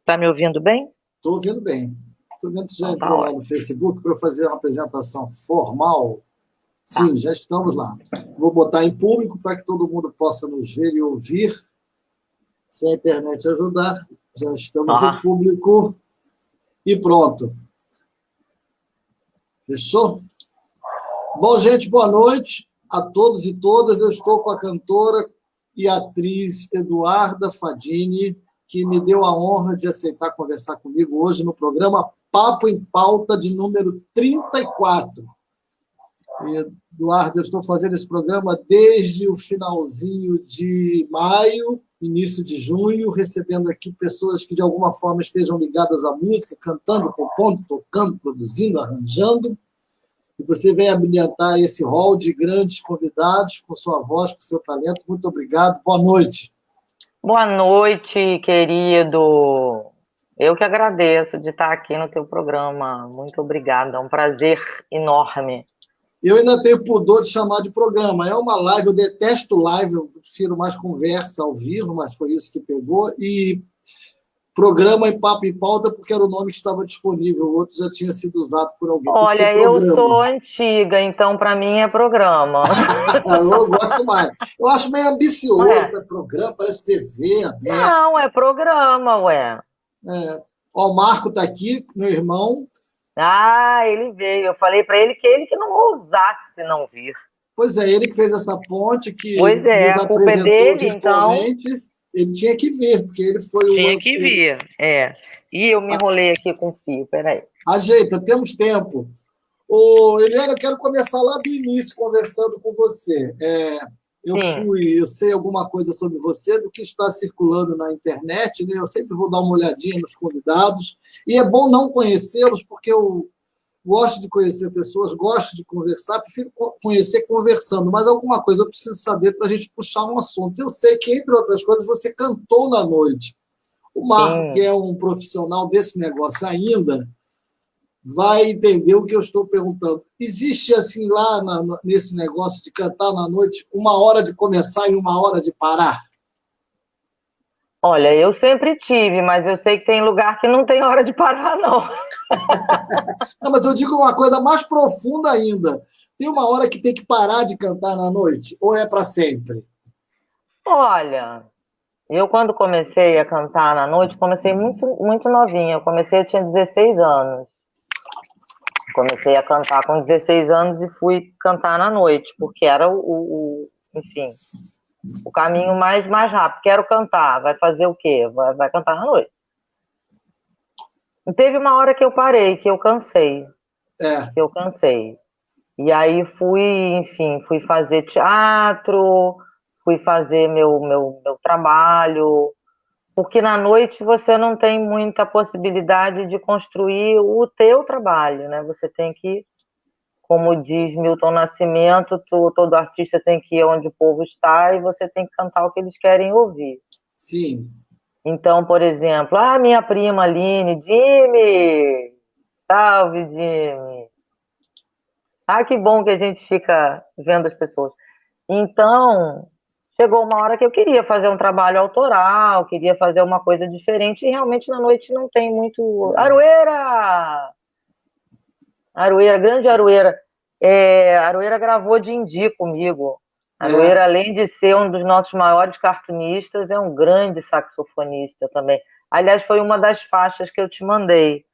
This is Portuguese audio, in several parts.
Tá me ouvindo bem? Estou ouvindo bem. Estou vendo se já Então tá entrou lá no ótimo. Facebook para eu fazer uma apresentação formal. Tá. Sim, já estamos lá. Vou botar em público para que todo mundo possa nos ver e ouvir. Se a internet ajudar, já estamos no Ah, público e pronto. Fechou? Bom, gente, boa noite a todos e todas. Eu estou com a cantora e atriz Eduarda Fadini, que me deu a honra de aceitar conversar comigo hoje no programa Papo em Pauta de número 34. Eduardo, eu estou fazendo esse programa desde o finalzinho de maio, início de junho, recebendo aqui pessoas que de alguma forma estejam ligadas à música, cantando, compondo, tocando, produzindo, arranjando. E você vem abrilhantar esse hall de grandes convidados com sua voz, com seu talento. Muito obrigado. Boa noite. boa noite, querido. Eu que agradeço de estar aqui no teu programa. Muito obrigada, é um prazer enorme. Eu ainda tenho pudor de chamar de programa. É uma live, eu detesto live, eu prefiro mais conversa ao vivo, mas foi isso que pegou. E programa e papo e pauta, porque era o nome que estava disponível, o outro já tinha sido usado por alguém. Por isso que é Olha, eu programa. sou antiga, então para mim é programa. Eu gosto mais. Eu acho meio Não é? ambicioso, é programa, parece TV aberto. Não, é programa, ué. É. Ó, o Marco está aqui, meu irmão. Ah, ele veio. Eu falei para ele que não ousasse não vir. Pois é, ele que fez essa ponte, que Pois é, nos a culpa é apresentou dele, então virtualmente. Ele tinha que vir, porque ele foi tinha o. que vir. É. E eu me enrolei aqui com o fio, peraí. Ajeita, temos tempo. Ô, Eliana, eu quero começar lá do início conversando com você. Sim. Eu sei alguma coisa sobre você, do que está circulando na internet, né? Eu sempre vou dar uma olhadinha nos convidados, e é bom não conhecê-los, porque eu gosto de conhecer pessoas, gosto de conversar, prefiro conhecer conversando, mas alguma coisa eu preciso saber para a gente puxar um assunto. Eu sei que, entre outras coisas, você cantou na noite. O Marco, que Sim. é um profissional desse negócio ainda, vai entender o que eu estou perguntando. Existe, assim, lá nesse negócio de cantar na noite, uma hora de começar e uma hora de parar? Olha, eu sempre tive, mas eu sei que tem lugar que não tem hora de parar, não. Não, mas eu digo uma coisa mais profunda ainda. Tem uma hora que tem que parar de cantar na noite? Ou é para sempre? Olha, eu quando comecei a cantar na noite, comecei muito, muito novinha. Eu tinha 16 anos. Comecei a cantar com 16 anos e fui cantar na noite, porque era enfim, o caminho mais rápido. Quero cantar, vai fazer o quê? Vai cantar na noite. E teve uma hora que eu parei, que eu cansei, É. que eu cansei. E aí enfim, fui fazer teatro, fui fazer meu trabalho, porque na noite você não tem muita possibilidade de construir o teu trabalho, né? Você tem que, como diz Milton Nascimento, todo artista tem que ir onde o povo está e você tem que cantar o que eles querem ouvir. Sim. Então, por exemplo, minha prima Aline, Jimmy, salve Jimmy. Que bom que a gente fica vendo as pessoas. Então, chegou uma hora que eu queria fazer um trabalho autoral, queria fazer uma coisa diferente, e realmente na noite não tem muito. Aroeira! Aroeira, grande Aroeira. Aroeira gravou Dindi comigo. É, Aroeira, além de ser um dos nossos maiores cartunistas, é um grande saxofonista também. Aliás, foi uma das faixas que eu te mandei.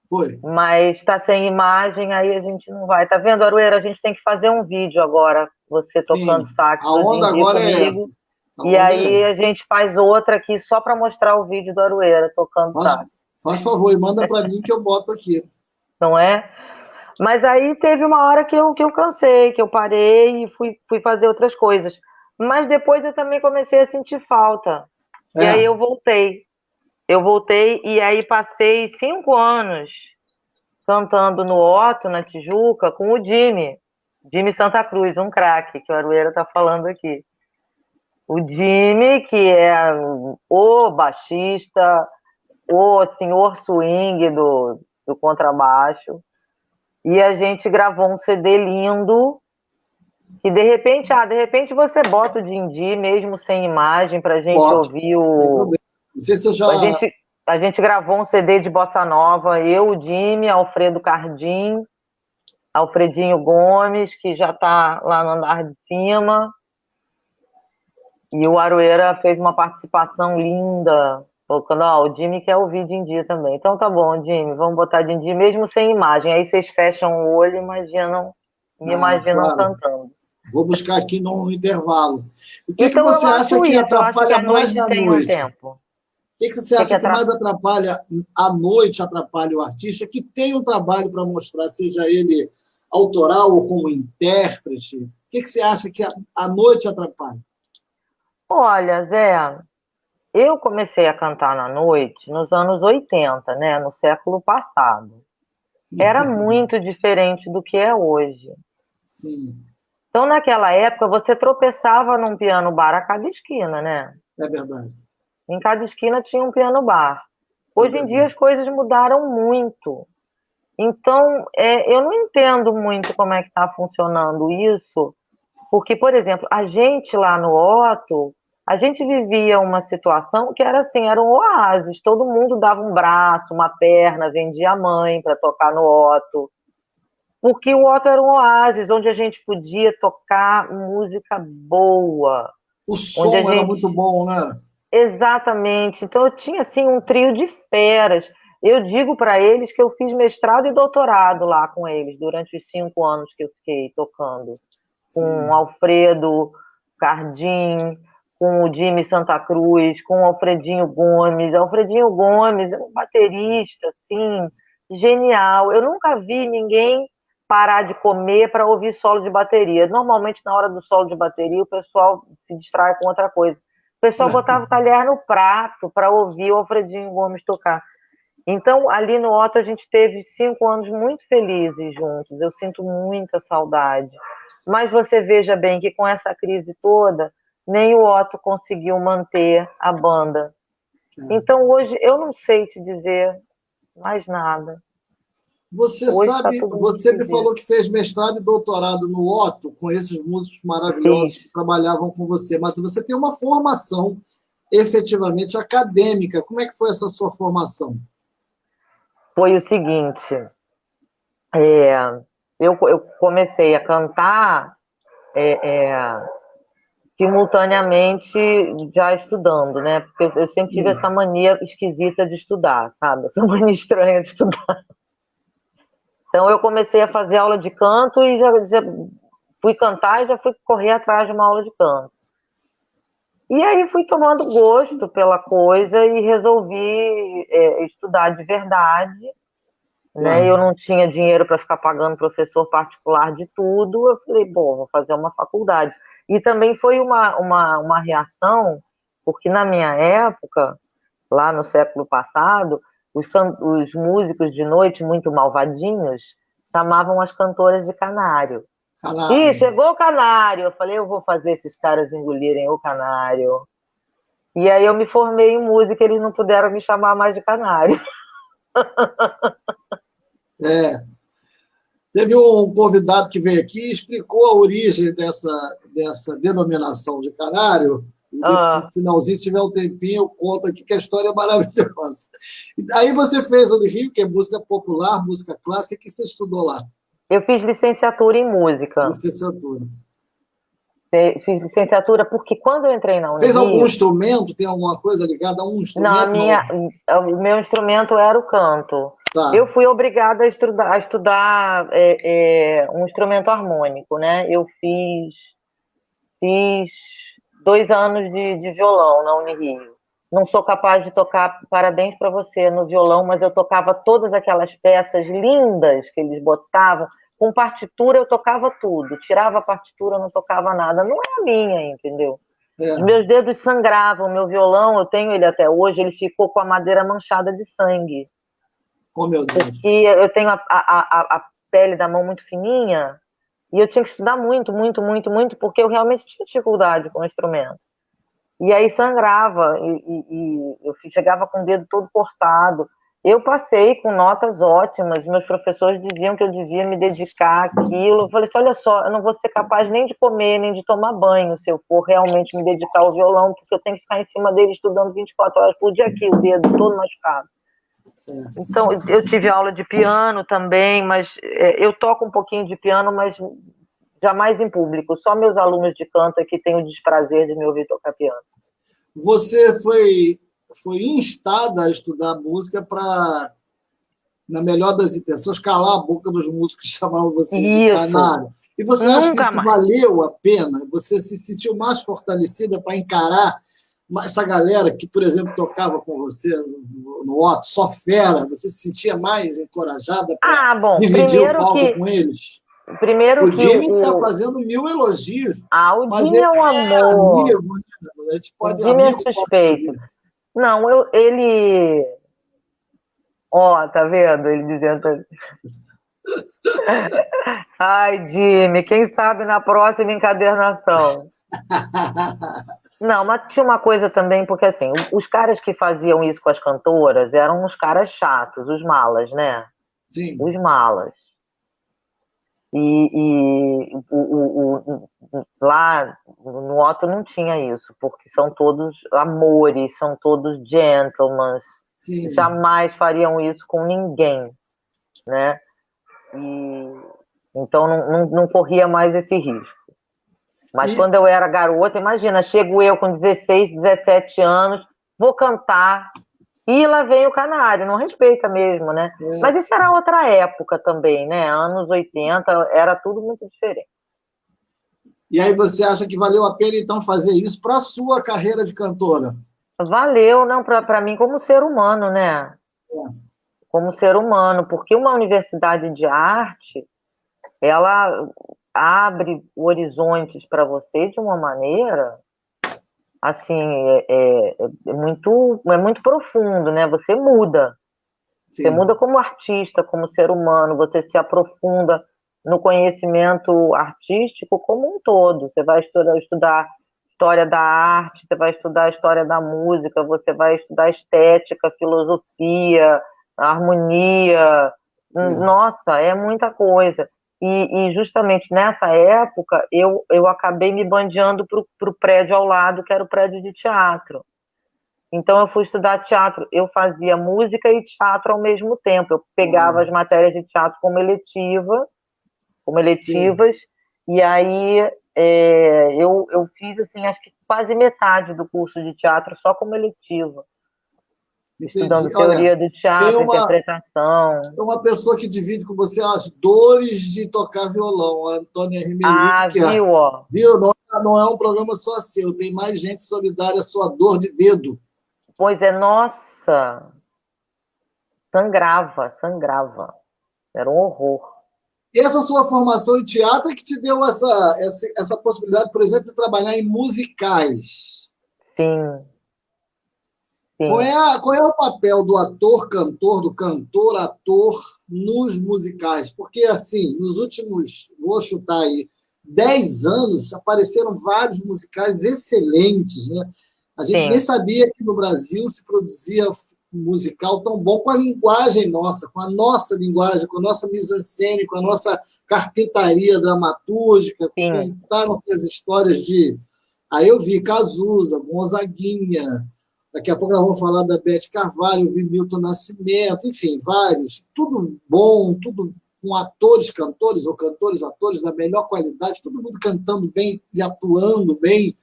foi. Mas está sem imagem, aí a gente não vai. Tá vendo, Aroeira? A gente tem que fazer um vídeo agora, você tocando Sim. sax A no onda Dindi agora é essa. comigo. A E onda é aí essa. a gente faz outra aqui só para mostrar o vídeo do Aroeira tocando Faz, sax, faz favor e manda para mim que eu boto aqui. não é? Mas aí teve uma hora que eu cansei, que eu parei e fui fazer outras coisas. Mas depois eu também comecei a sentir falta. E aí É, eu voltei. Eu voltei e aí passei 5 anos cantando no Otto, na Tijuca, com o Jimmy Santa Cruz, um craque, que o Aroeira está falando aqui. O Jimmy, que é o baixista, o senhor swing do contrabaixo. E a gente gravou um CD lindo, que de repente você bota o Dindi mesmo sem imagem pra gente boto. ouvir Sem problema. Não sei se eu já a gente A gente gravou um CD de bossa nova, eu, o Jimmy, Alfredo Cardim, Alfredinho Gomes, que já está lá no andar de cima, e o Aroeira fez uma participação linda, colocando, ó, o Jimmy quer ouvir Dindim também. Então tá bom, Jimmy, vamos botar Dindim mesmo sem imagem. Aí vocês fecham o olho e me imaginam Claro. cantando. Vou buscar aqui no intervalo. O que Então você eu acha acho que isso, eu acho que atrapalha a mais noite na tem um noite? tempo. O que você acha que mais atrapalha à noite, atrapalha o artista que tem um trabalho para mostrar, seja ele autoral ou como intérprete? O que você acha que à noite atrapalha? Olha, Zé, eu comecei a cantar na noite nos anos 80, né, no século passado. Era muito diferente do que é hoje. Sim. Então, naquela época, você tropeçava num piano bar a cada esquina, né? É verdade. Em cada esquina tinha um piano bar. Hoje em dia as coisas mudaram muito. Então, eu não entendo muito como é que está funcionando isso, porque, por exemplo, a gente lá no Otto, a gente vivia uma situação que era assim, era um oásis, todo mundo dava um braço, uma perna, vendia a mãe para tocar no Otto, porque o Otto era um oásis, onde a gente podia tocar música boa, O onde a som era muito gente... bom, né? Exatamente, então eu tinha assim um trio de feras. Eu digo para eles que eu fiz mestrado e doutorado lá com eles durante os 5 anos que eu fiquei tocando com o Sim. Alfredo Cardim, com o Jimmy Santa Cruz, com o Alfredinho Gomes. Alfredinho Gomes é um baterista, assim, genial. Eu nunca vi ninguém parar de comer para ouvir solo de bateria. Normalmente, na hora do solo de bateria, o pessoal se distrai com outra coisa. O pessoal botava o talher no prato para ouvir o Alfredinho Gomes tocar. Então, ali no Otto, a gente teve 5 anos muito felizes juntos. Eu sinto muita saudade. Mas você veja bem que com essa crise toda, nem o Otto conseguiu manter a banda. Então, hoje, eu não sei te dizer mais nada. Você Hoje está sabe, tudo muito você me esquisito. falou que fez mestrado e doutorado no Otto, com esses músicos maravilhosos que Fiz. trabalhavam com você, mas você tem uma formação efetivamente acadêmica. Como é que foi essa sua formação? Foi o seguinte, é, eu comecei a cantar simultaneamente já estudando, né? Porque eu sempre tive essa mania esquisita de estudar, sabe? Essa mania estranha de estudar. Então eu comecei a fazer aula de canto e já fui cantar e já fui correr atrás de uma aula de canto. E aí fui tomando gosto pela coisa e resolvi estudar de verdade, né? Eu não tinha dinheiro para ficar pagando professor particular de tudo. Eu falei, bom, vou fazer uma faculdade. E também foi uma reação, porque na minha época, lá no século passado, os músicos de noite, muito malvadinhos, chamavam as cantoras de canário. Ih, Canário. chegou o canário. Eu falei, eu vou fazer esses caras engolirem o canário. E aí eu me formei em música, eles não puderam me chamar mais de canário. É. Teve um convidado que veio aqui e explicou a origem dessa denominação de canário. E depois, no Ah, finalzinho, se tiver um tempinho, eu conto aqui que a história é maravilhosa. Aí você fez o Rio, que é música popular, música clássica, que você estudou lá, eu fiz licenciatura em música. licenciatura. Fiz licenciatura porque quando eu entrei na Fez algum Unirio, instrumento? Tem alguma coisa ligada a um não, instrumento? Não. o meu instrumento era o canto. Tá. Eu fui obrigada a estudar um instrumento harmônico, né? Eu fiz 2 anos de violão na Unirio. Não sou capaz de tocar parabéns para você no violão, mas eu tocava todas aquelas peças lindas que eles botavam. Com partitura eu tocava tudo. Tirava a partitura, eu não tocava nada. Não é a minha, entendeu? Os É. meus dedos sangravam. Meu violão, eu tenho ele até hoje, ele ficou com a madeira manchada de sangue. Oh, meu Deus. Porque eu tenho a pele da mão muito fininha e eu tinha que estudar muito, muito, muito, muito, porque eu realmente tinha dificuldade com o instrumento. E aí sangrava, e eu chegava com o dedo todo cortado. Eu passei com notas ótimas, meus professores diziam que eu devia me dedicar àquilo. Eu falei assim, olha só, eu não vou ser capaz nem de comer, nem de tomar banho, se eu for realmente me dedicar ao violão, porque eu tenho que ficar em cima dele estudando 24 horas por dia aqui, o dedo todo machucado. Então, eu tive aula de piano também, mas eu toco um pouquinho de piano, mas jamais em público. Só meus alunos de canto é que têm o desprazer de me ouvir tocar piano. Você foi instada a estudar música para, na melhor das intenções, calar a boca dos músicos que chamavam você de canário. E você acha que isso valeu a pena? Você se sentiu mais fortalecida para encarar essa galera que, por exemplo, tocava com você no Otto, só fera? Você se sentia mais encorajada para dividir o palco com eles? Primeiro o Jimmy está fazendo 1000 elogios. O Jimmy é um amor. Amigo, a gente pode, o Jimmy é suspeito. Não, ele... Ó, tá vendo? Ele dizendo... Ai, Jimmy, quem sabe na próxima encadernação. Não, mas tinha uma coisa também, porque assim, os caras que faziam isso com as cantoras eram uns caras chatos, os malas, né? Sim. Os malas. Lá no Otto não tinha isso, porque são todos amores, são todos gentlemen, jamais fariam isso com ninguém, né? Então não corria mais esse risco. Mas quando eu era garota, imagina, chego eu com 16, 17 anos, vou cantar, e lá vem o canário, não respeita mesmo, né? Mas isso era outra época também, né? Anos 80, era tudo muito diferente. E aí você acha que valeu a pena, então, fazer isso para a sua carreira de cantora? Valeu, não, para mim como ser humano, né? Como ser humano, porque uma universidade de arte, ela abre horizontes para você de uma maneira... assim, é muito profundo, né? Você muda. Sim. Você muda como artista, como ser humano, você se aprofunda no conhecimento artístico como um todo. Você vai estudar história da arte, você vai estudar história da música, você vai estudar estética, filosofia, harmonia. Nossa, é muita coisa. E justamente nessa época, eu acabei me bandeando para o prédio ao lado, que era o prédio de teatro. Então, eu fui estudar teatro. Eu fazia música e teatro ao mesmo tempo. Eu pegava as matérias de teatro como eletivas, e aí eu fiz, assim, acho que quase metade do curso de teatro só como eletiva. Entendi. Estudando teoria do teatro, interpretação. Tem uma pessoa que divide com você as dores de tocar violão, a Antônia Rimelic. Viu, ó. Viu? Não é um programa só seu, tem mais gente solidária à sua dor de dedo. Pois é, nossa. Sangrava. Era um horror. E essa sua formação em teatro é que te deu essa possibilidade, por exemplo, de trabalhar em musicais. Sim. Qual é o papel do ator-cantor, do cantor-ator nos musicais? Porque, assim, nos últimos, vou chutar aí, 10 anos, apareceram vários musicais excelentes, né? A gente nem sabia que no Brasil se produzia musical tão bom com a linguagem nossa, com a nossa linguagem, com a nossa mise-en-scène, com a nossa carpintaria dramatúrgica, contaram-se as histórias de... Aí eu vi Cazuza, Gonzaguinha, daqui a pouco nós vamos falar da Beth Carvalho, eu vi Milton Nascimento, enfim, vários, tudo bom, tudo com atores, cantores, ou cantores, atores da melhor qualidade, todo mundo cantando bem e atuando bem.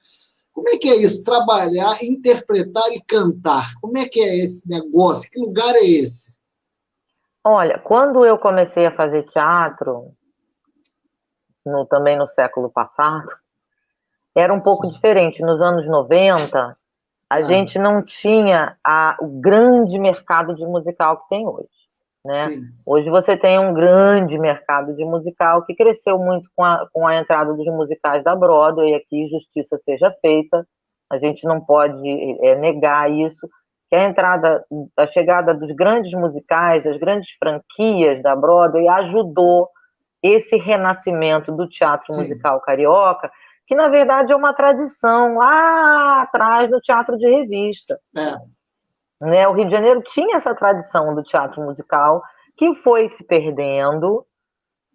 Como é que é isso? Trabalhar, interpretar e cantar. Como é que é esse negócio? Que lugar é esse? Olha, quando eu comecei a fazer teatro, também no século passado, era um pouco diferente. Nos anos 90, a gente não tinha o grande mercado de musical que tem hoje, né? Hoje você tem um grande mercado de musical que cresceu muito com a entrada dos musicais da Broadway, aqui justiça seja feita, a gente não pode negar isso, que a chegada dos grandes musicais, das grandes franquias da Broadway ajudou esse renascimento do teatro musical carioca, que na verdade é uma tradição lá atrás do teatro de revista. né? O Rio de Janeiro tinha essa tradição do teatro musical que foi se perdendo,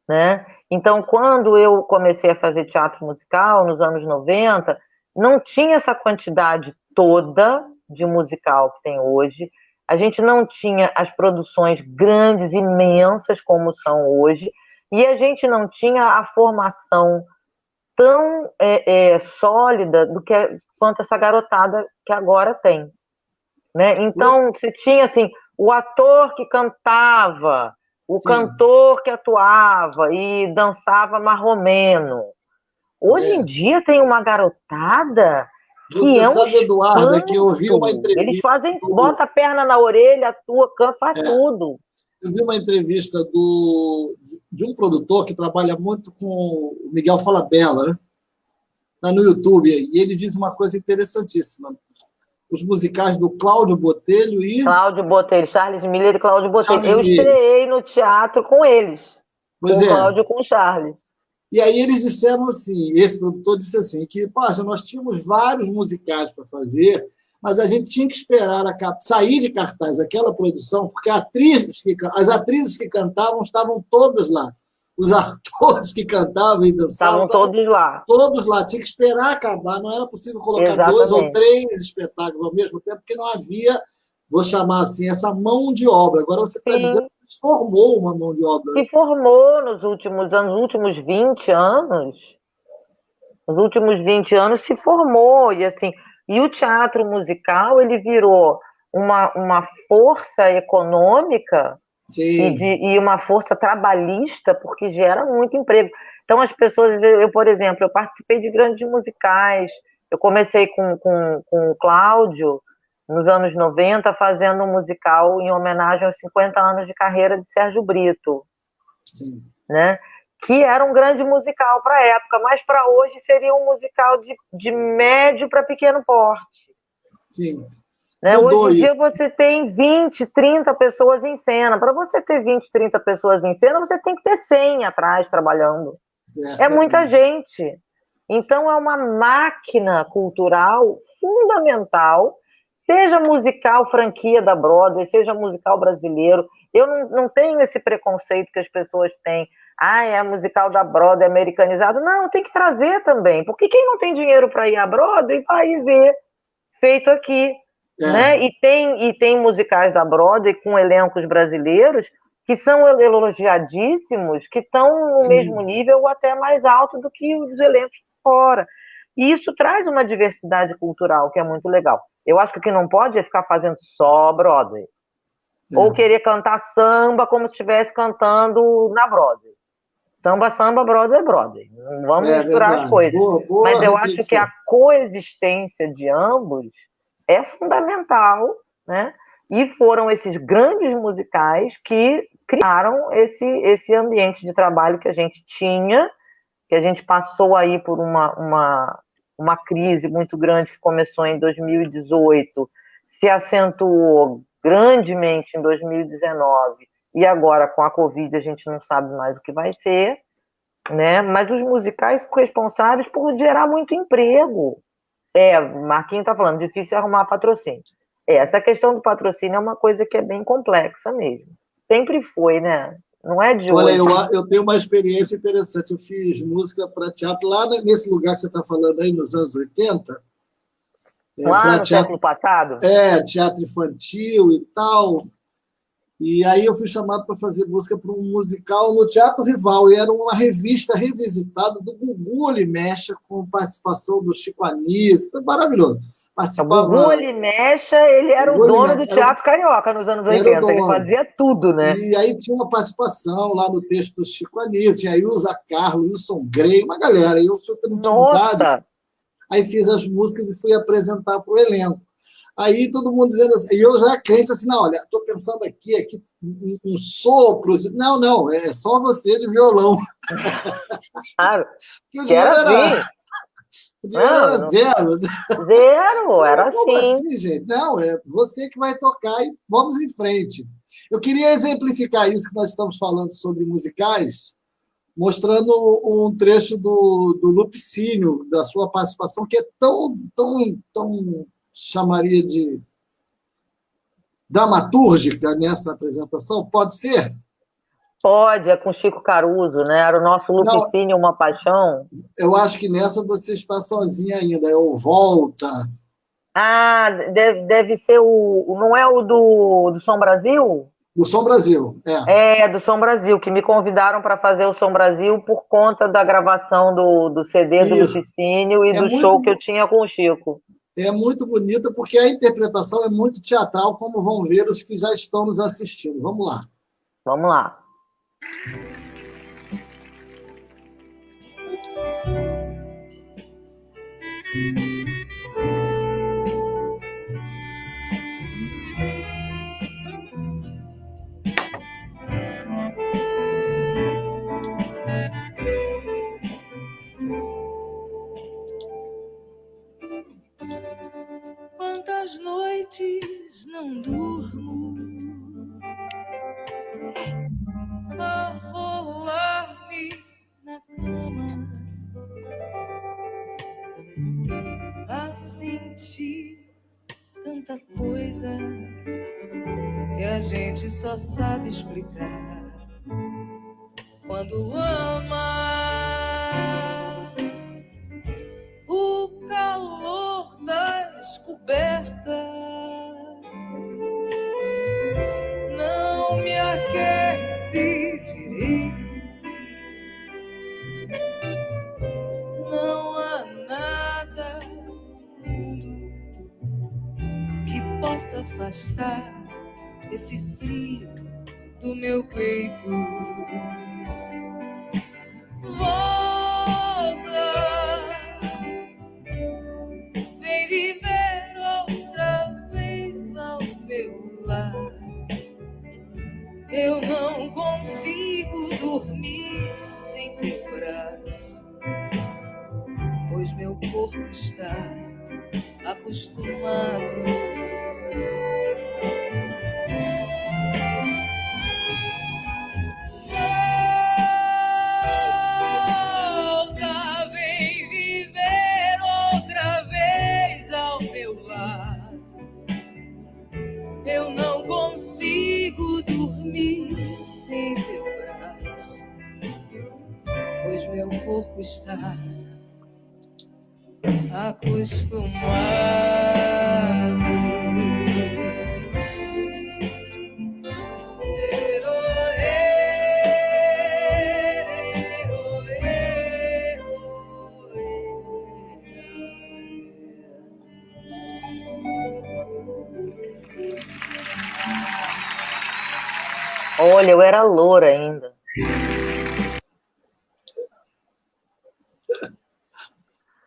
né? Então, quando eu comecei a fazer teatro musical, nos anos 90, não tinha essa quantidade toda de musical que tem hoje. A gente não tinha as produções grandes, imensas como são hoje, e a gente não tinha a formação tão sólida quanto essa garotada que agora tem, né? Então, você tinha assim, o ator que cantava, o Sim. cantor que atuava e dançava marromeno. Hoje em dia tem uma garotada que Você é um sabe, Eduarda, que eu vi uma espanto. Eles entrevista fazem, bota a perna na orelha, atua, canta, faz tudo. Eu vi uma entrevista de um produtor que trabalha muito com o Miguel Falabella, né? Tá no YouTube, e ele diz uma coisa interessantíssima. Os musicais do Cláudio Botelho e... Cláudio Botelho, Charles Miller e Cláudio Botelho. Charles Eu Miller. estreiei no teatro com eles. Pois com o Cláudio e com o Charles. E aí eles disseram assim, esse produtor disse assim, que, poxa, nós tínhamos vários musicais para fazer, mas a gente tinha que esperar sair de cartaz aquela produção, porque as atrizes que cantavam estavam todas lá. Os atores que cantavam e dançavam estavam todos lá. Todos lá. Tinha que esperar acabar. Não era possível colocar Exatamente. 2 ou 3 espetáculos ao mesmo tempo, porque não havia, vou chamar assim, essa mão de obra. Agora você está dizendo que se formou uma mão de obra. Se formou nos últimos anos, nos últimos 20 anos. Nos últimos 20 anos se formou. E, assim, e o teatro musical ele virou uma força econômica e uma força trabalhista, porque gera muito emprego. Então, as pessoas... Eu, por exemplo, eu participei de grandes musicais. Eu comecei com o Cláudio, nos anos 90, fazendo um musical em homenagem aos 50 anos de carreira de Sérgio Brito. Sim. Né? Que era um grande musical para a época, mas para hoje seria um musical de médio para pequeno porte. Sim. Né? Hoje em dia você tem 20, 30 pessoas em cena. Para você ter 20, 30 pessoas em cena, você tem que ter 100 atrás trabalhando. É muita gente. Então é uma máquina cultural fundamental, seja musical franquia da Broadway, seja musical brasileiro. Eu não tenho esse preconceito que as pessoas têm. É musical da Broadway americanizado. Não, tem que trazer também. Porque quem não tem dinheiro para ir à Broadway, vai ver feito aqui. Né? E tem musicais da Broadway com elencos brasileiros que são elogiadíssimos, que estão no mesmo nível ou até mais alto do que os elencos fora. E isso traz uma diversidade cultural que é muito legal. Eu acho que o que não pode é ficar fazendo só Broadway. Ou querer cantar samba como se estivesse cantando na Broadway. Samba, Broadway, Broadway. Não vamos misturar as coisas. Boa mas eu reflexão. acho que a coexistência de ambos é fundamental, né? E foram esses grandes musicais que criaram esse ambiente de trabalho que a gente tinha, que a gente passou aí por uma crise muito grande que começou em 2018, se acentuou grandemente em 2019, e agora com a Covid a gente não sabe mais o que vai ser, né? Mas os musicais são responsáveis por gerar muito emprego. Marquinhos está falando, difícil arrumar patrocínio. Essa questão do patrocínio é uma coisa que é bem complexa mesmo. Sempre foi, né? Não é de hoje. Olha, eu tenho uma experiência interessante. Eu fiz música para teatro lá nesse lugar que você está falando aí, nos anos 80. Lá no século passado? Teatro infantil e tal. E aí eu fui chamado para fazer música para um musical no Teatro Rival, e era uma revista revisitada do Gugu Olimecha, com participação do Chico Anísio, foi maravilhoso. O Gugu Olimecha, ele era o dono do Teatro Carioca nos anos 80, ele fazia tudo, né? E aí tinha uma participação lá no texto do Chico Anísio, tinha Ilza Carlos, Wilson Grey, uma galera, e eu fui pela intimidade, aí fiz as músicas e fui apresentar para o elenco. Aí todo mundo dizendo assim, e eu já crente assim, não, olha, estou pensando aqui um sopro. Não, é só você de violão. Claro, o dinheiro era zero. Zero, era assim. Como assim, gente? Não, é você que vai tocar e vamos em frente. Eu queria exemplificar isso que nós estamos falando sobre musicais, mostrando um trecho do Lupicínio, da sua participação, que é tão chamaria de dramatúrgica nessa apresentação? Pode ser? Pode, é com Chico Caruso, né? Era o nosso Não, Lupicínio, Uma Paixão. eu acho que nessa você está sozinha ainda. É o Volta. Ah, deve ser não é o do Som Brasil? Do Som Brasil. É, do Som Brasil, que me convidaram para fazer o Som Brasil por conta da gravação do CD do Isso. Lupicínio e É do show que eu tinha com o Chico. é muito bonita, porque a interpretação é muito teatral, como vão ver os que já estão nos assistindo. Vamos lá. Vamos lá. Quantas noites não durmo a rolar-me na cama, a sentir tanta coisa que a gente só sabe explicar quando ama. O calor das cobertas não me aquece direito. Não há nada no mundo que possa afastar esse frio do meu peito. Volta, vem viver outra vez ao meu lado. Eu não consigo dormir sem teu braço, pois meu corpo está acostumado. Volta, vem viver outra vez ao meu lado. Eu não consigo dormir sem teu braço, pois meu corpo está acostumado. Olha, eu era loura ainda.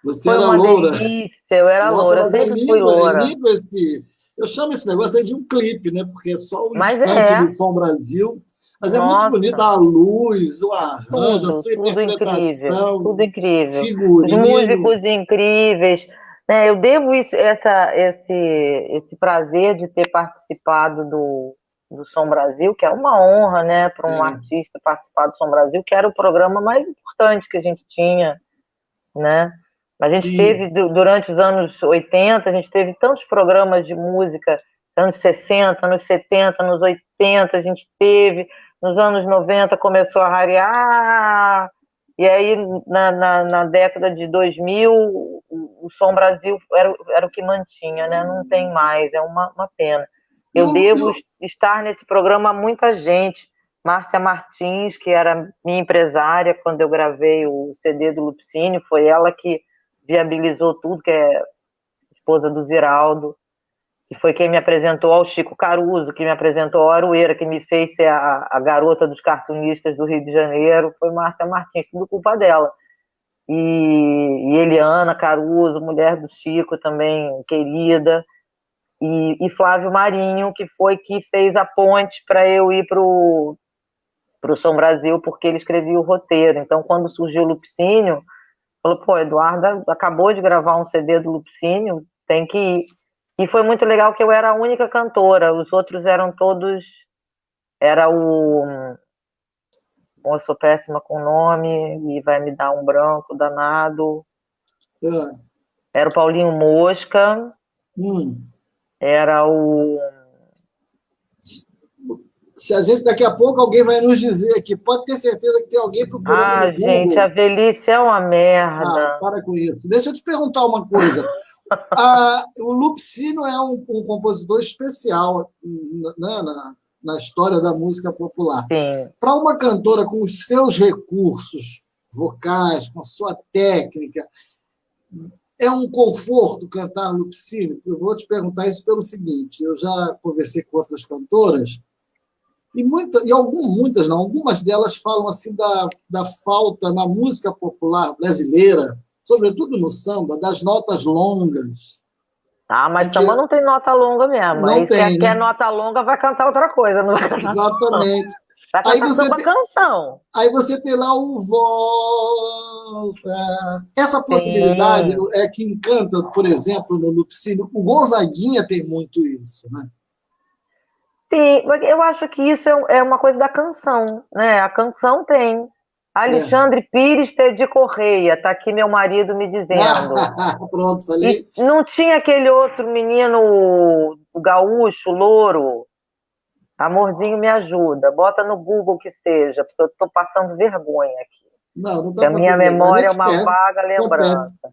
Você Foi era uma loura. delícia, eu era Nossa, loura, mas é sempre fui lindo, é loura. lindo esse. Eu chamo esse negócio aí de um clipe, né? Porque é só um Mas instante é, do Som Brasil. Mas é muito bonito nossa, a luz, o arranjo, a tudo, sua tudo incrível, interpretação, tudo incrível. Os figurino. músicos incríveis, né? Eu devo esse prazer de ter participado do Som Brasil, que é uma honra, né, para um É, artista participar do Som Brasil, que era o programa mais importante que a gente tinha, né? A gente sim, teve, durante os anos 80, a gente teve tantos programas de música, anos 60, anos 70, anos 80, a gente teve, nos anos 90 começou a rarear, e aí na década de 2000, o Som Brasil era o que mantinha, né? Não tem mais, é uma pena. Eu eu, devo eu, estar nesse programa a muita gente, Márcia Martins, que era minha empresária quando eu gravei o CD do Lupicínio, foi ela que viabilizou tudo, que é esposa do Ziraldo, que foi quem me apresentou ao Chico Caruso, que me apresentou ao Aroeira, que me fez ser a garota dos cartunistas do Rio de Janeiro, foi Márcia Martins, tudo culpa dela. E Eliana Caruso, mulher do Chico também, querida, e Flávio Marinho, que foi que fez a ponte para eu ir para o Som Brasil, porque ele escrevia o roteiro. Então, quando surgiu o Lupicínio, falou, pô, Eduarda acabou de gravar um CD do Lupicínio, tem que ir. E foi muito legal que eu era a única cantora, os outros eram todos... Era o... Bom, eu sou péssima com nome e vai me dar um branco danado. é, Era o Paulinho Mosca, hum, era o... Se a gente, daqui a pouco, alguém vai nos dizer aqui, pode ter certeza que tem alguém procurando Ah, no gente, a Google. velhice é uma Ah, merda. para com isso. Deixa eu te perguntar uma coisa. O Lupicínio é um compositor especial, né, na história da música popular. Sim. Para uma cantora com os seus recursos vocais, com a sua técnica, é um conforto cantar Lupicínio? Eu vou te perguntar isso pelo seguinte: eu já conversei com outras cantoras, e muitas não, algumas delas falam assim da falta na música popular brasileira, sobretudo no samba, das notas longas. Ah, mas Porque samba não tem nota longa mesmo. não Aí tem, quer né? nota longa, vai cantar outra coisa, não vai cantar samba. Exatamente. Vai Aí cantar você samba tem, canção. aí você tem lá o volta. Essa possibilidade Sim. é que encanta, por exemplo, no Lupicínio. O Gonzaguinha tem muito isso, né? Sim, mas eu acho que isso é uma coisa da canção, né? A canção tem. É. Alexandre Pires de Correia, tá aqui meu marido me dizendo. Pronto, E falei. não tinha aquele outro menino, o gaúcho, louro. Amorzinho, me ajuda. Bota no Google que seja, porque eu tô passando vergonha aqui. Não, não Que está a minha passando vergonha. A memória é gente uma esquece. vaga Acontece. lembrança. É.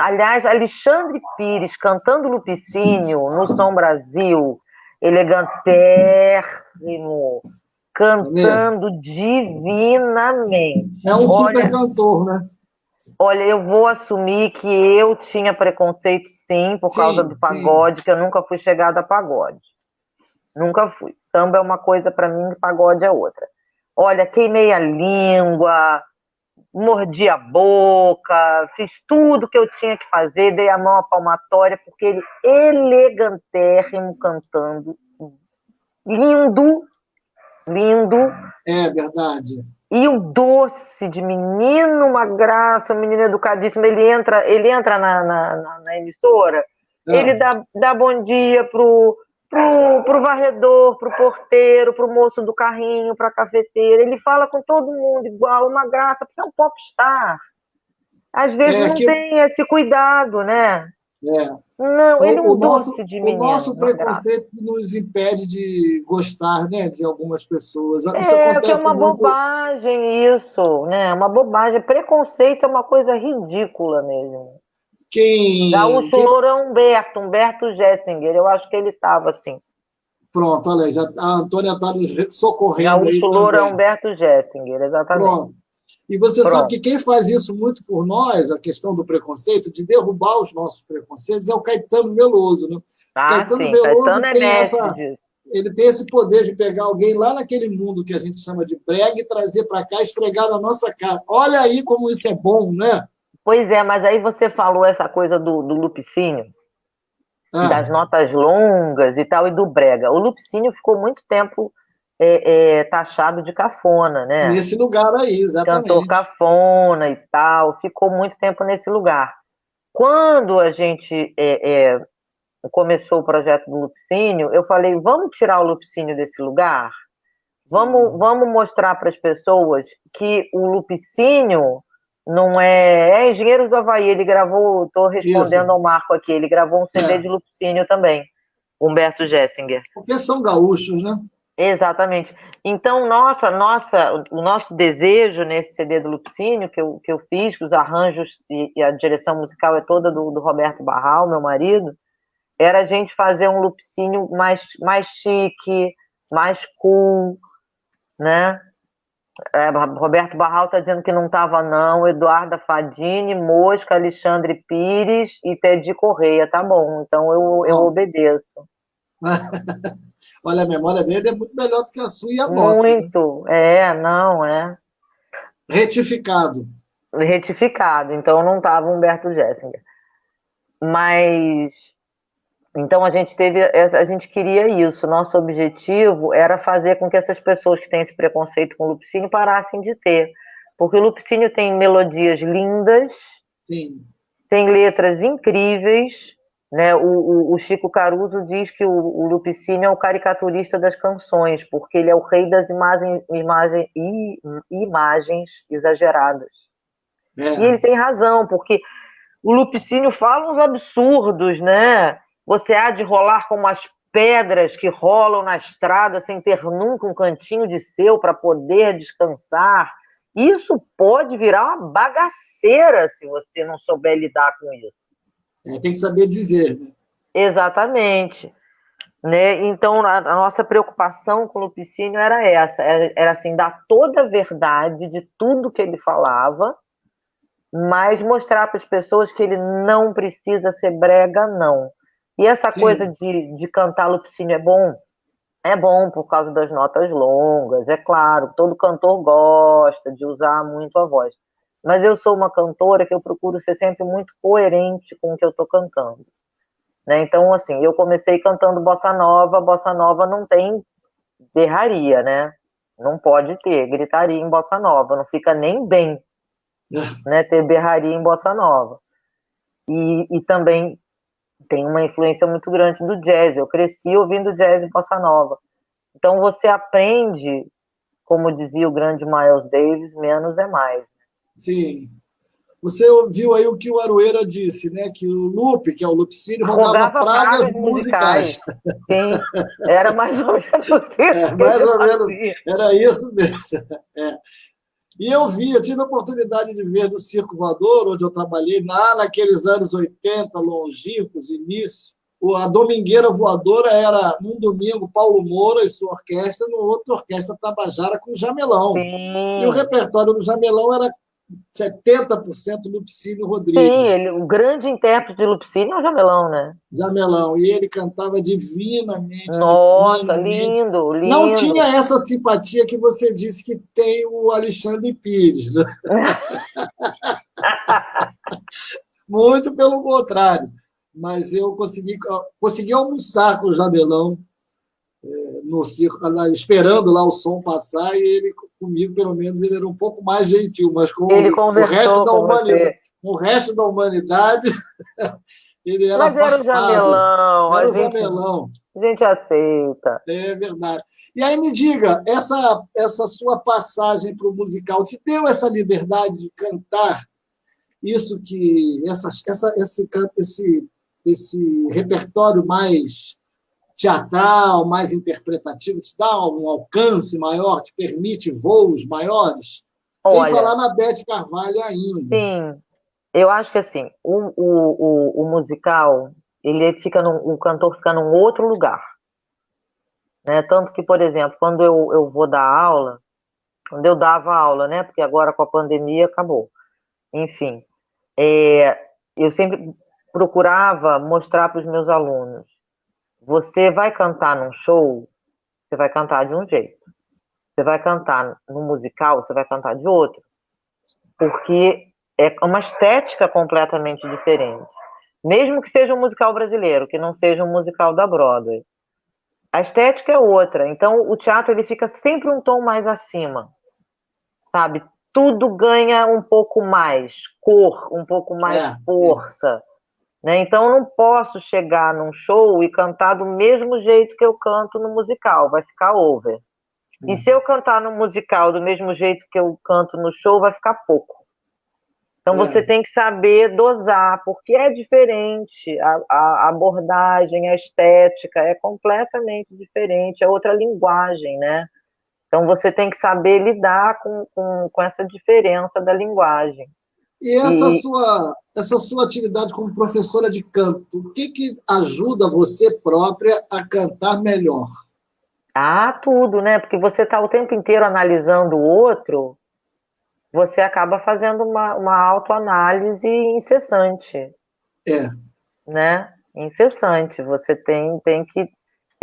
Aliás, Alexandre Pires cantando Lupicínio no Som Brasil, elegantérrimo, É mesmo? cantando divinamente. É um super Olha, cantor, né? olha, eu vou assumir que eu tinha preconceito, sim, por causa do Sim, sim. pagode, que eu nunca fui chegada a pagode. Nunca fui. Samba é uma coisa para mim, pagode é outra. Olha, queimei a língua, mordi a boca, fiz tudo que eu tinha que fazer, dei a mão à palmatória, porque ele elegantérrimo cantando, lindo, lindo, É verdade. e um doce de menino, uma graça, um menino educadíssimo. Ele entra na emissora, ele É. dá bom dia pro varredor, pro porteiro, pro moço do carrinho, pra cafeteira. Ele fala com todo mundo igual, uma graça, porque é um popstar. Às vezes É não que tem esse cuidado, né? é. Não, ele é O, um o nosso, doce de o menino, nosso uma graça. preconceito nos impede de gostar, né, de algumas pessoas. Isso É, que é acontece uma muito. bobagem isso, né? Uma bobagem. Preconceito é uma coisa ridícula mesmo. Gaúcho Quem... Louro é Humberto Gessinger, eu acho que ele estava assim. Pronto, olha, já, a Antônia está nos socorrendo aí Gaúcho Louro é também. Humberto Gessinger, exatamente. Pronto. E você sabe Pronto. que quem faz isso muito por nós, a questão do preconceito, de derrubar os nossos preconceitos, é o Caetano Veloso, né? Ah, Caetano sim, Caetano Veloso é tem mestre essa, disso. ele tem esse poder de pegar alguém lá naquele mundo que a gente chama de brega e trazer para cá, esfregar na nossa cara. Olha aí como isso é bom, né? Pois é, mas aí você falou essa coisa do Lupicínio, Ah, das notas longas e tal, e do brega. O Lupicínio ficou muito tempo taxado de cafona, né? nesse lugar aí, Cantor exatamente. cafona e tal, ficou muito tempo nesse lugar. Quando a gente começou o projeto do Lupicínio, eu falei, vamos tirar o Lupicínio desse lugar? Sim. Vamos mostrar para as pessoas que o Lupicínio não é Engenheiros do Havaí, ele gravou, estou Isso. respondendo ao Marco aqui, ele gravou um CD É. de Lupicínio também, Humberto Gessinger. Porque são gaúchos, né? Exatamente. Então, o nosso desejo nesse CD do Lupicínio, que eu fiz, que os arranjos e a direção musical é toda do Roberto Barral, meu marido, era a gente fazer um Lupicínio mais chique, mais cool, né? Roberto Barral está dizendo que não estava, não. Eduarda Fadini, Mosca, Alexandre Pires e Tedi Correia. Tá bom, então eu Pronto. obedeço. Olha, a memória dele é muito melhor do que a sua e a nossa, né? Muito. Não, é. Retificado. Retificado. Então não estava Humberto Gessinger. Mas. Então a gente queria isso. Nosso objetivo era fazer com que essas pessoas que têm esse preconceito com o Lupicínio parassem de ter. Porque o Lupicínio tem melodias lindas, Sim. tem letras incríveis, né? O Chico Caruso diz que o Lupicínio é o caricaturista das canções, porque ele é o rei das imagens exageradas. E É. ele tem razão, porque o Lupicínio fala uns absurdos, né? Você há de rolar como as pedras que rolam na estrada sem ter nunca um cantinho de seu para poder descansar. Isso pode virar uma bagaceira se você não souber lidar com isso. Tem que saber dizer, né? Exatamente. Né? Então, a nossa preocupação com o Lupicínio era essa, era assim, dar toda a verdade de tudo que ele falava, mas mostrar para as pessoas que ele não precisa ser brega, não. E essa Sim. coisa de cantar Lupicínio é bom por causa das notas longas, é claro, todo cantor gosta de usar muito a voz. Mas eu sou uma cantora que eu procuro ser sempre muito coerente com o que eu estou cantando. Né? Então, assim, eu comecei cantando bossa nova não tem berraria, né? Não pode ter gritaria em bossa nova, não fica nem bem, né, ter berraria em bossa nova. E também tem uma influência muito grande do jazz, eu cresci ouvindo jazz e bossa nova. Então você aprende, como dizia o grande Miles Davis, menos é mais. Sim. Você ouviu aí o que o Aroeira disse, né? Que o Lupe, que é o Lupicínio, rogava pragas musicais. Sim, era mais ou menos isso. Mais ou menos, era isso mesmo. E eu tive a oportunidade de ver no Circo Voador, onde eu trabalhei, naqueles anos 80, longínquos, início. A Domingueira Voadora era, num domingo, Paulo Moura e sua orquestra, no outro, Orquestra Tabajara com Jamelão. Sim. E o repertório do Jamelão era 70% Lupicínio Rodrigues. Sim, o grande intérprete de Lupicínio é o Jamelão, né? Jamelão. E ele cantava divinamente. Nossa, divinamente. lindo, lindo. Não tinha essa simpatia que você disse que tem o Alexandre Pires. Né? Muito pelo contrário. Mas eu consegui almoçar com o Jamelão no circo, esperando lá o som passar, e ele, comigo, pelo menos, ele era um pouco mais gentil, mas com o resto da humanidade. Com o resto da humanidade, ele era mas era o Jamelão. Era o Jamelão. A gente aceita. É verdade. E aí me diga, essa sua passagem para o musical te deu essa liberdade de cantar isso que esse repertório mais teatral, mais interpretativo, te dá um alcance maior, te permite voos maiores? Sem falar na Beth Carvalho ainda. Sim, eu acho que assim, o musical, o cantor fica num outro lugar. Né? Tanto que, por exemplo, quando eu vou dar aula, quando eu dava aula, né? Porque agora com a pandemia acabou. Enfim, eu sempre procurava mostrar para os meus alunos: você vai cantar num show, você vai cantar de um jeito. Você vai cantar no musical, você vai cantar de outro. Porque é uma estética completamente diferente. Mesmo que seja um musical brasileiro, que não seja um musical da Broadway. A estética é outra. Então, o teatro ele fica sempre um tom mais acima. Sabe? Tudo ganha um pouco mais cor, um pouco mais força. Né? Então, eu não posso chegar num show e cantar do mesmo jeito que eu canto no musical. Vai ficar over. E se eu cantar no musical do mesmo jeito que eu canto no show, vai ficar pouco. Então, você tem que saber dosar, porque é diferente. A abordagem, a estética é completamente diferente, é outra linguagem, né? Então, você tem que saber lidar com essa diferença da linguagem. E essa sua atividade como professora de canto, o que ajuda você própria a cantar melhor? Tudo, né? Porque você está o tempo inteiro analisando o outro, você acaba fazendo uma autoanálise incessante. Né? Incessante. Você tem que...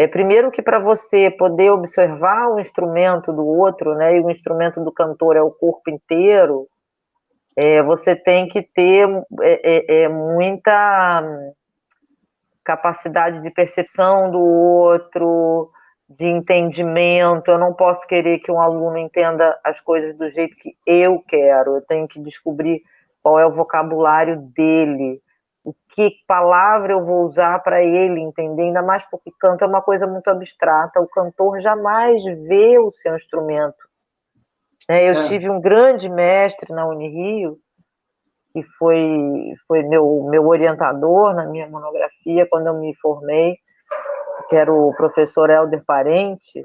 primeiro que para você poder observar o instrumento do outro, né? E o instrumento do cantor é o corpo inteiro, você tem que ter muita capacidade de percepção do outro, de entendimento. Eu não posso querer que um aluno entenda as coisas do jeito que eu quero. Eu tenho que descobrir qual é o vocabulário dele, o que palavra eu vou usar para ele entender, ainda mais porque canto é uma coisa muito abstrata. O cantor jamais vê o seu instrumento. Eu tive um grande mestre na Unirio, que foi meu orientador na minha monografia, quando eu me formei, que era o professor Helder Parente,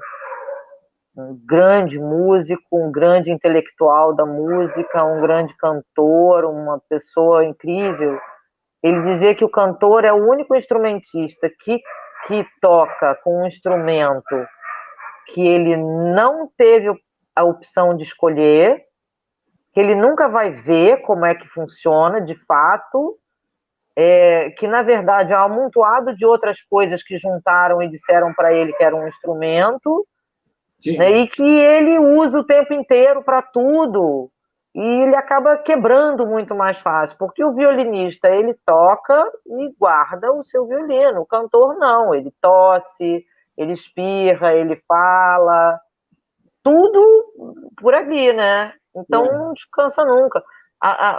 um grande músico, um grande intelectual da música, um grande cantor, uma pessoa incrível. Ele dizia que o cantor é o único instrumentista que toca com um instrumento que ele não teve a opção de escolher, que ele nunca vai ver como é que funciona de fato, que na verdade é um amontoado de outras coisas que juntaram e disseram para ele que era um instrumento, né, e que ele usa o tempo inteiro para tudo, e ele acaba quebrando muito mais fácil, porque o violinista ele toca e guarda o seu violino, o cantor não, ele tosse, ele espirra, ele fala, tudo por ali, né? Então não descansa nunca.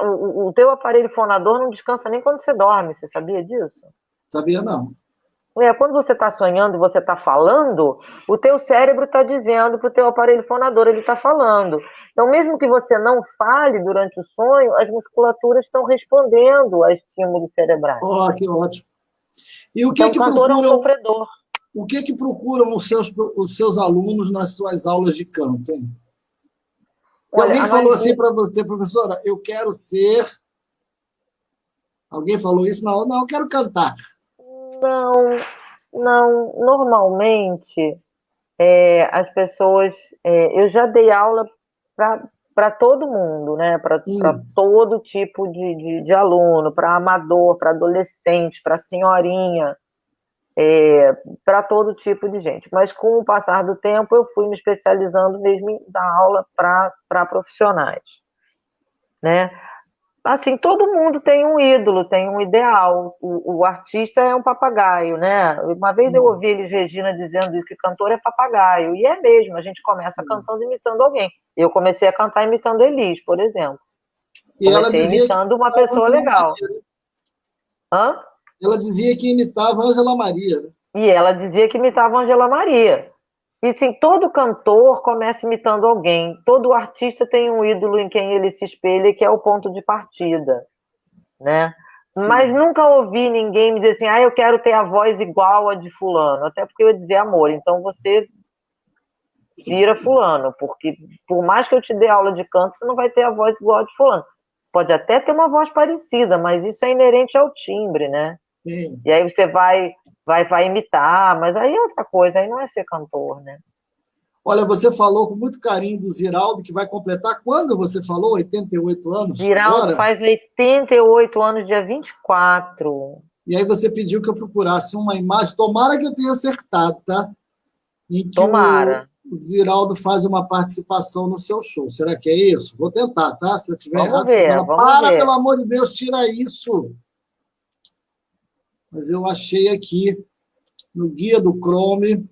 O teu aparelho fonador não descansa nem quando você dorme, você sabia disso? Sabia não. Quando você está sonhando e você está falando, o teu cérebro está dizendo para o teu aparelho fonador, ele está falando. Então, mesmo que você não fale durante o sonho, as musculaturas estão respondendo a estímulos cerebrais. Oh, que ótimo. E o então, o cantor é um sofredor. O que procuram os seus alunos nas suas aulas de canto, hein? Olha, alguém falou assim para você, professora, eu quero ser... Alguém falou isso? Não, eu quero cantar. Não. Normalmente, as pessoas... eu já dei aula para todo mundo, né? Para todo tipo de aluno, para amador, para adolescente, para senhorinha, para todo tipo de gente. Mas com o passar do tempo, eu fui me especializando mesmo em dar aula para profissionais, né? Assim, todo mundo tem um ídolo, tem um ideal. O artista é um papagaio, né? Uma vez eu ouvi Elis Regina dizendo que cantor é papagaio, e é mesmo, a gente começa cantando imitando alguém. Eu comecei a cantar imitando Elis, por exemplo. E ela dizia imitando uma pessoa legal. Hã? Ela dizia que imitava Ângela Maria. E ela dizia que imitava Ângela Maria. E assim, todo cantor começa imitando alguém, todo artista tem um ídolo em quem ele se espelha, que é o ponto de partida, né? Sim. Mas nunca ouvi ninguém me dizer assim, eu quero ter a voz igual a de fulano, até porque eu ia dizer, amor, então você vira fulano, porque por mais que eu te dê aula de canto, você não vai ter a voz igual a de fulano. Pode até ter uma voz parecida, mas isso é inerente ao timbre, né? Sim. E aí você vai imitar, mas aí é outra coisa, aí não é ser cantor, né? Olha, você falou com muito carinho do Ziraldo, que vai completar, quando você falou? 88 anos? Ziraldo agora? Faz 88 anos, dia 24. E aí você pediu que eu procurasse uma imagem, tomara que eu tenha acertado, tá? Em que tomara. O Ziraldo faz uma participação no seu show. Será que é isso? Vou tentar, tá? Se eu tiver errado, você fala, pelo amor de Deus, tira isso. Mas eu achei aqui, no guia do Chrome.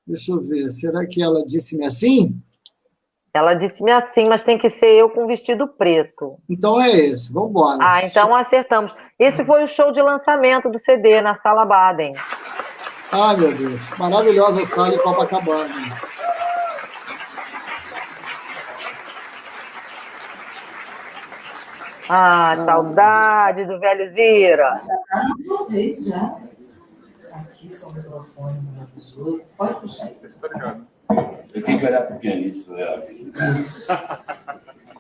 Deixa eu ver, será que ela disse-me assim? Ela disse-me assim, mas tem que ser eu com vestido preto. Então é esse, vamos embora. Então acertamos. Esse foi o show de lançamento do CD na Sala Baden. Ai, meu Deus, maravilhosa sala em Copacabana. Saudade do velho Zira. Uma vez já. Aqui são microfones dos outros. Pode puxar. Eu tenho que olhar para o pianista, né? Isso.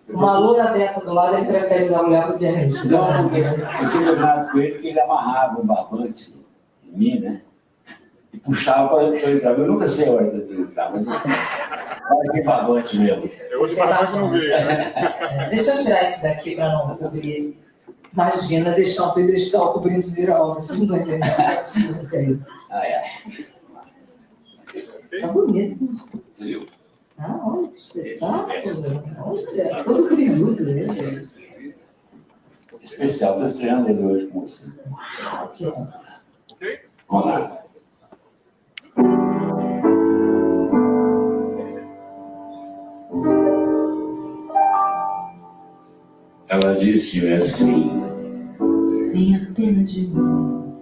Uma aluna dessa do lado, ele prefere usar olhar para o pianista. Não, porque eu tinha lembrado com ele porque ele amarrava um barbante em mim, né? E puxava para eu entrar. Eu nunca sei a hora que eu tenho que entrar, mas parece que barbante mesmo. Eu vou te falar que não vi. Deixa eu tirar isso daqui para não cobrir. Imagina deixar um pedestal cobrindo os Ziraldo. Vocês não estão entendendo. Não é possível que é isso. Tá bonito, né? Entendeu? Olha que espetáculo. Olha, todo brilhudo ele. Especial, estou estreando ele hoje com você. Uau, que bom. Ok? Vamos lá. Ela disse assim: tenha pena de mim,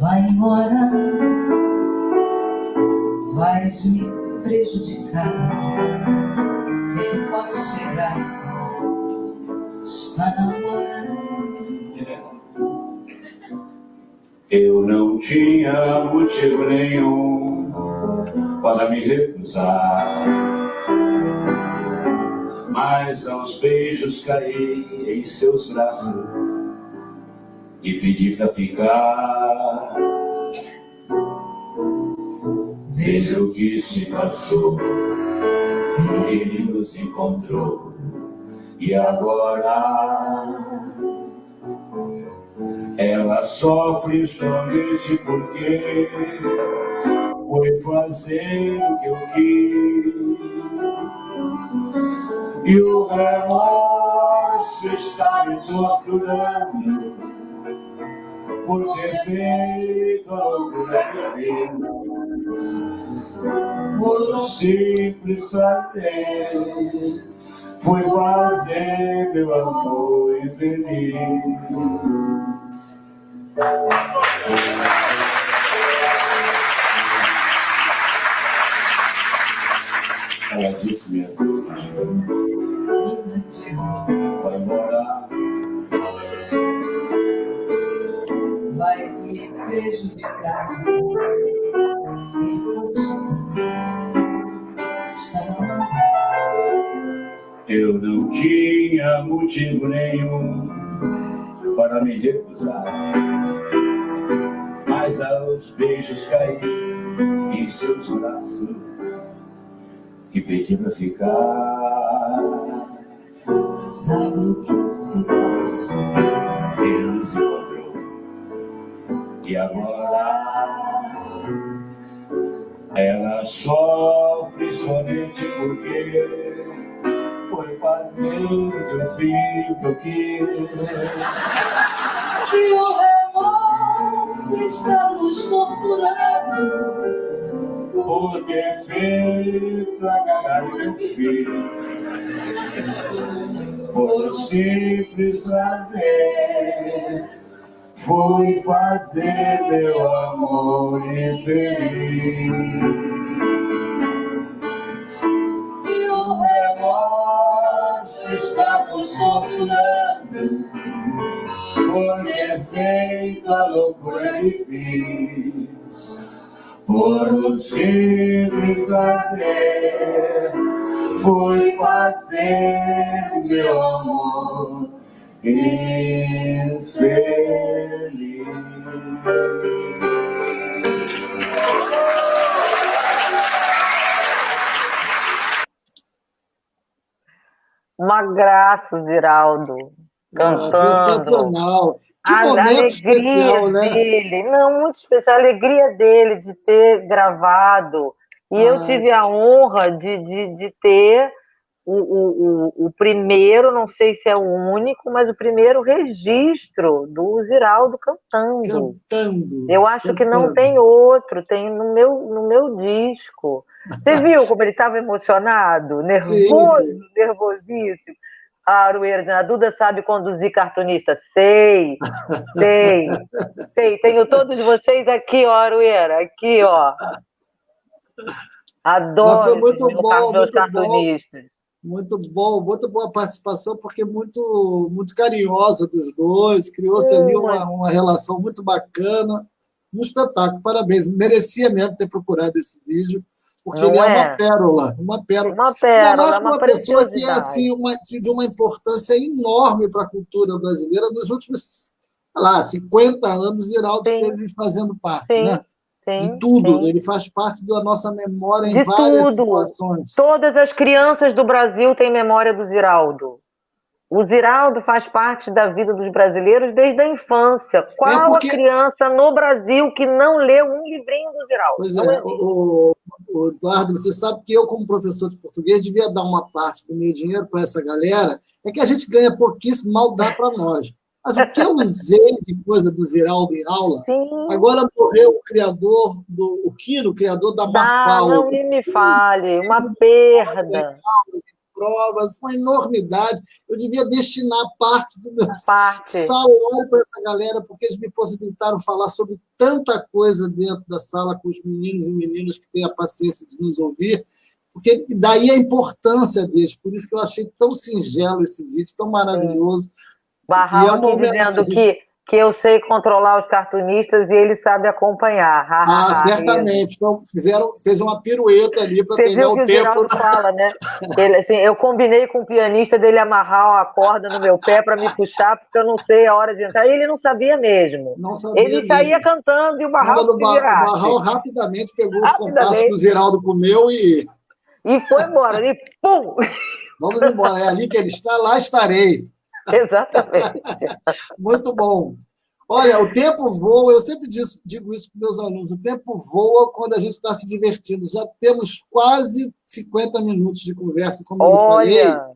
vai embora, vais me prejudicar. Ele pode chegar, está namorando. Eu não tinha motivo nenhum para me recusar, mas aos beijos caí em seus braços e pedi pra ficar. Veja o que se passou, ele nos encontrou e agora ela sofre somente porque foi fazer o que eu quis. E o remorso está me torturando por ter feito a loucura que fiz. Por um simples fazer, foi fazer meu amor infeliz. Ela disse mesmo, vai embora, Vais me prejudicar. eu não tinha motivo nenhum para me recusar, mas aos beijos caí em seus braços e pedi pra ficar. Sabe o que se passou? Ele nos encontrou e agora ela sofre somente porque foi fazer o que eu fiz, o que eu quis. E o remorso está nos torturando Por ter feito a cagada que eu fiz, por um simples prazer, fui fazer meu amor infeliz. e o remorso está nos torturando Por ter feito a loucura que fiz, por um simples prazer, fui fazer meu amor infeliz. Uma graça, o Ziraldo, cantando. Sensacional. Que A momento alegria especial, né? dele, não, muito especial, a alegria dele de ter gravado. E eu tive a honra de ter o primeiro, não sei se é o único, mas o primeiro registro do Ziraldo cantando. Eu acho que não tem outro, tem no meu disco. Você viu como ele estava emocionado, nervoso, Sim. nervosíssimo? A Arueira, a Duda sabe conduzir cartunista. Sei. Tenho todos vocês aqui, ó, Arueira, aqui, ó. Adoro meus cartunistas. Muito boa a participação, porque muito carinhosa dos dois, criou-se ali uma relação muito bacana, um espetáculo, parabéns, merecia mesmo ter procurado esse vídeo, porque ele é uma pérola. Ainda mais uma pessoa que é assim, de uma importância enorme para a cultura brasileira nos últimos, sei lá, 50 anos, Ziraldo esteve fazendo parte, né? De tudo, ele faz parte da nossa memória em várias situações. Todas as crianças do Brasil têm memória do Ziraldo. O Ziraldo faz parte da vida dos brasileiros desde a infância. Qual a criança no Brasil que não leu um livrinho do Ziraldo? Pois é, o Eduardo, você sabe que eu, como professor de português, devia dar uma parte do meu dinheiro para essa galera, é que a gente ganha pouquíssimo, mal dá para nós. Mas o que eu usei de coisa do Ziraldo em aula, agora morreu o criador o Quino, o criador da Mafalda. Não me fale, uma perda. Provas, uma enormidade. Eu devia destinar parte do meu salário para essa galera, porque eles me possibilitaram falar sobre tanta coisa dentro da sala com os meninos e meninas que têm a paciência de nos ouvir, porque daí a importância deles. Por isso que eu achei tão singelo esse vídeo, tão maravilhoso. Barral aqui dizendo que eu sei controlar os cartunistas e ele sabe acompanhar. Ha, ha, Ah, ha, certamente. Então, fez uma pirueta ali para Você pegar viu que o o tempo. Geraldo fala, né? Ele, assim, eu combinei com o pianista dele amarrar a corda no meu pé para me puxar, porque eu não sei a hora de entrar. E ele não sabia mesmo. Não sabia Ele saía mesmo. cantando e o Barral Quando que se o virasse. Barral rapidamente pegou os compassos que o Rapidamente. Ziraldo comeu e E foi embora. E pum! vamos embora. É ali que ele está, lá estarei. Exatamente. Muito bom. Olha, o tempo voa, eu sempre digo isso para meus alunos, o tempo voa quando a gente está se divertindo. Já temos quase 50 minutos de conversa, como eu lhe falei. Olha,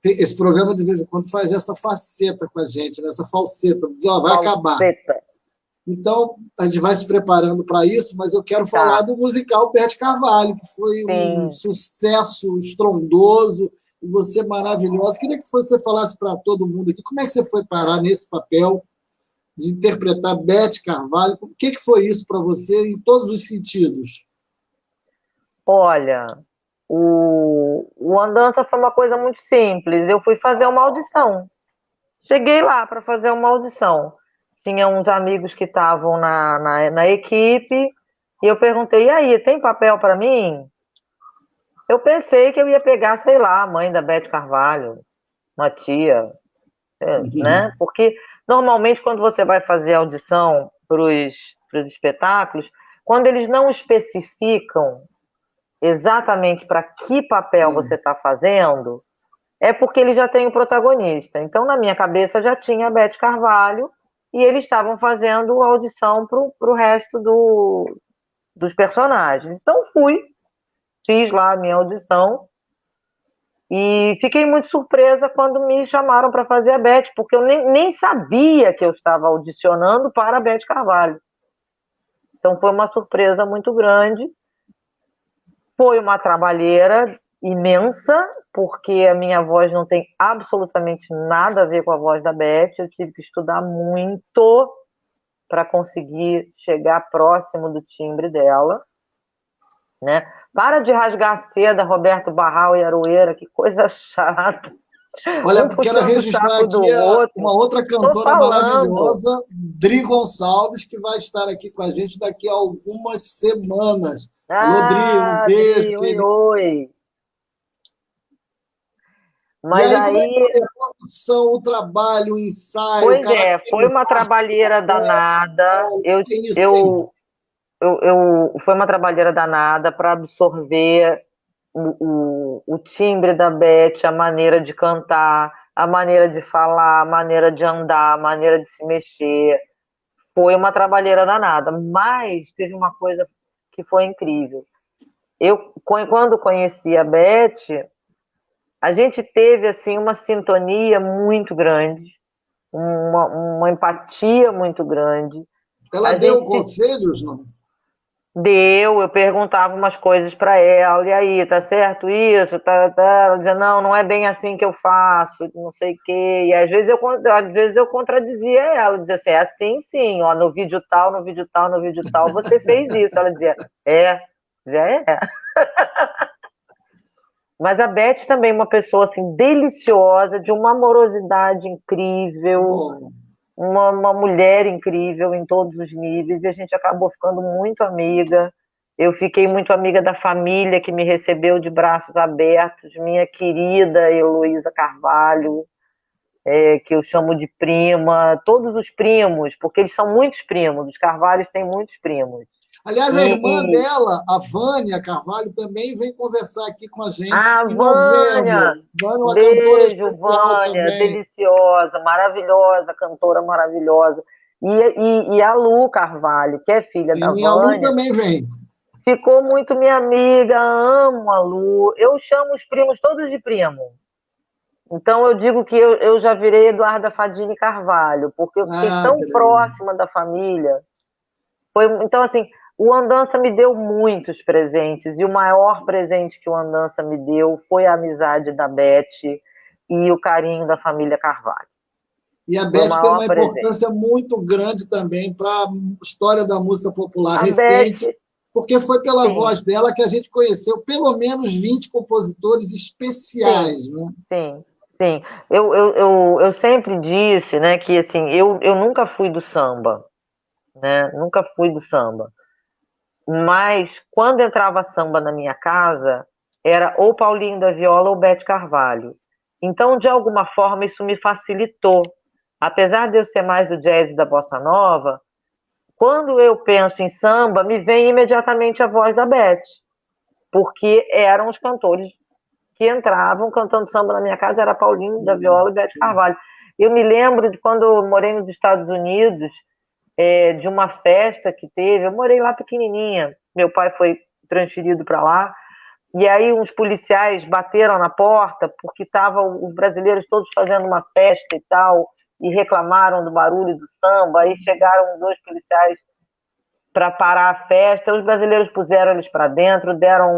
Esse programa, de vez em quando, faz essa faceta com a gente, né? Essa falseta, diz, ó, vai acabar. falseta. Então, a gente vai se preparando para isso, mas eu quero falar do musical Bete Carvalho, que foi um Sim. sucesso estrondoso, e você maravilhosa. Queria que você falasse para todo mundo aqui como é que você foi parar nesse papel de interpretar Bete Carvalho. O que foi isso para você em todos os sentidos? Olha, o Andança foi uma coisa muito simples. Eu fui fazer uma audição. Cheguei lá para fazer uma audição. Tinha uns amigos que estavam na equipe e eu perguntei, e aí, tem papel para mim? Eu pensei que eu ia pegar, sei lá, a mãe da Bete Carvalho, uma tia, né? Porque normalmente quando você vai fazer audição para os espetáculos, quando eles não especificam exatamente para que papel você está fazendo, é porque ele já tem o protagonista. Então, na minha cabeça, já tinha a Bete Carvalho e eles estavam fazendo a audição para o resto dos personagens. Então, fiz lá a minha audição e fiquei muito surpresa quando me chamaram para fazer a Bete, porque eu nem sabia que eu estava audicionando para a Bete Carvalho. Então, foi uma surpresa muito grande. Foi uma trabalheira imensa, porque a minha voz não tem absolutamente nada a ver com a voz da Bete. Eu tive que estudar muito para conseguir chegar próximo do timbre dela, né? Para de rasgar seda, Roberto Barral e Aroeira, que coisa chata. Olha, Puxando quero o registrar saco do aqui outro. uma outra Tô cantora falando. maravilhosa, Dri Gonçalves, que vai estar aqui com a gente daqui a algumas semanas. Alô, Dri, um beijo. Dri, oi. E Mas aí, como é que aí, foi a produção, o trabalho, o ensaio, o pois cara é, que foi uma trabalheira danada. Foi uma trabalheira danada para absorver o timbre da Bete, a maneira de cantar, a maneira de falar, a maneira de andar, a maneira de se mexer. Foi uma trabalheira danada, mas teve uma coisa que foi incrível. Quando conheci a Bete, a gente teve assim uma sintonia muito grande, uma empatia muito grande. Ela A deu gente conselhos, não? eu perguntava umas coisas para ela, e aí, tá certo isso? Ela dizia, não é bem assim que eu faço, não sei o quê. E às vezes eu contradizia ela, dizia assim, é assim sim, ó, no vídeo tal, no vídeo tal, no vídeo tal, você fez isso. Ela dizia, já é. Mas a Beth também é uma pessoa assim, deliciosa, de uma amorosidade incrível, Bom, uma mulher incrível em todos os níveis, e a gente acabou ficando muito amiga. Eu fiquei muito amiga da família que me recebeu de braços abertos, minha querida Heloísa Carvalho, que eu chamo de prima, todos os primos, porque eles são muitos primos, os Carvalhos têm muitos primos. aliás, a irmã dela, a Vânia Carvalho, também vem conversar aqui com a gente em Vânia, novembro. Vânia, uma cantora beijo, especial Vânia, também. deliciosa, maravilhosa, cantora maravilhosa. E a Lu Carvalho, que é filha da Sim, a Lu Vânia, também vem. ficou muito minha amiga, amo a Lu. Eu chamo os primos todos de primo. Então eu digo que eu já virei Eduarda Fadini Carvalho, porque eu fiquei tão Que legal. próxima da família. Então, assim, o Andança me deu muitos presentes, e o maior presente que o Andança me deu foi a amizade da Beth e o carinho da família Carvalho. E a Foi o Beth tem maior uma presente. importância muito grande também para a história da música popular A recente, Beth, porque foi pela sim, voz dela que a gente conheceu pelo menos 20 compositores especiais. sim, Né? sim, Sim, eu sempre disse, né, que assim, eu nunca fui do samba, né? Nunca fui do samba. Mas quando entrava samba na minha casa, era ou Paulinho da Viola ou Bete Carvalho. Então, de alguma forma, isso me facilitou. Apesar de eu ser mais do jazz e da bossa nova, quando eu penso em samba, me vem imediatamente a voz da Bete, porque eram os cantores que entravam cantando samba na minha casa, era Paulinho da Viola e Bete Carvalho. Eu me lembro de quando eu morei nos Estados Unidos, de uma festa que teve, eu morei lá pequenininha, meu pai foi transferido para lá, e aí uns policiais bateram na porta porque estavam os brasileiros todos fazendo uma festa e tal, e reclamaram do barulho do samba, aí chegaram 2 policiais para parar a festa, os brasileiros puseram eles para dentro, deram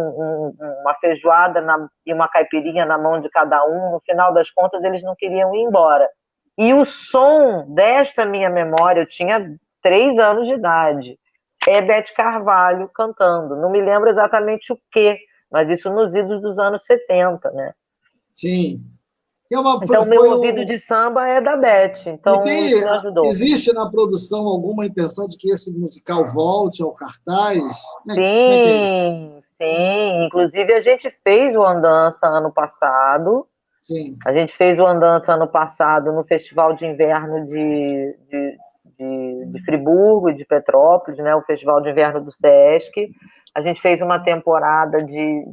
uma feijoada e uma caipirinha na mão de cada um, no final das contas eles não queriam ir embora. E o som desta minha memória, eu tinha 3 anos de idade, é Bete Carvalho cantando, não me lembro exatamente o quê, mas isso nos idos dos anos 70, né? Sim. Então, meu ouvido de samba é da Bete, então isso me ajudou. Existe na produção alguma intenção de que esse musical volte ao cartaz? Sim, sim. Inclusive, a gente fez o Andança ano passado. Sim. A gente fez o Andança ano passado no Festival de Inverno de Friburgo e de Petrópolis, né? O Festival de Inverno do Sesc. A gente fez uma temporada de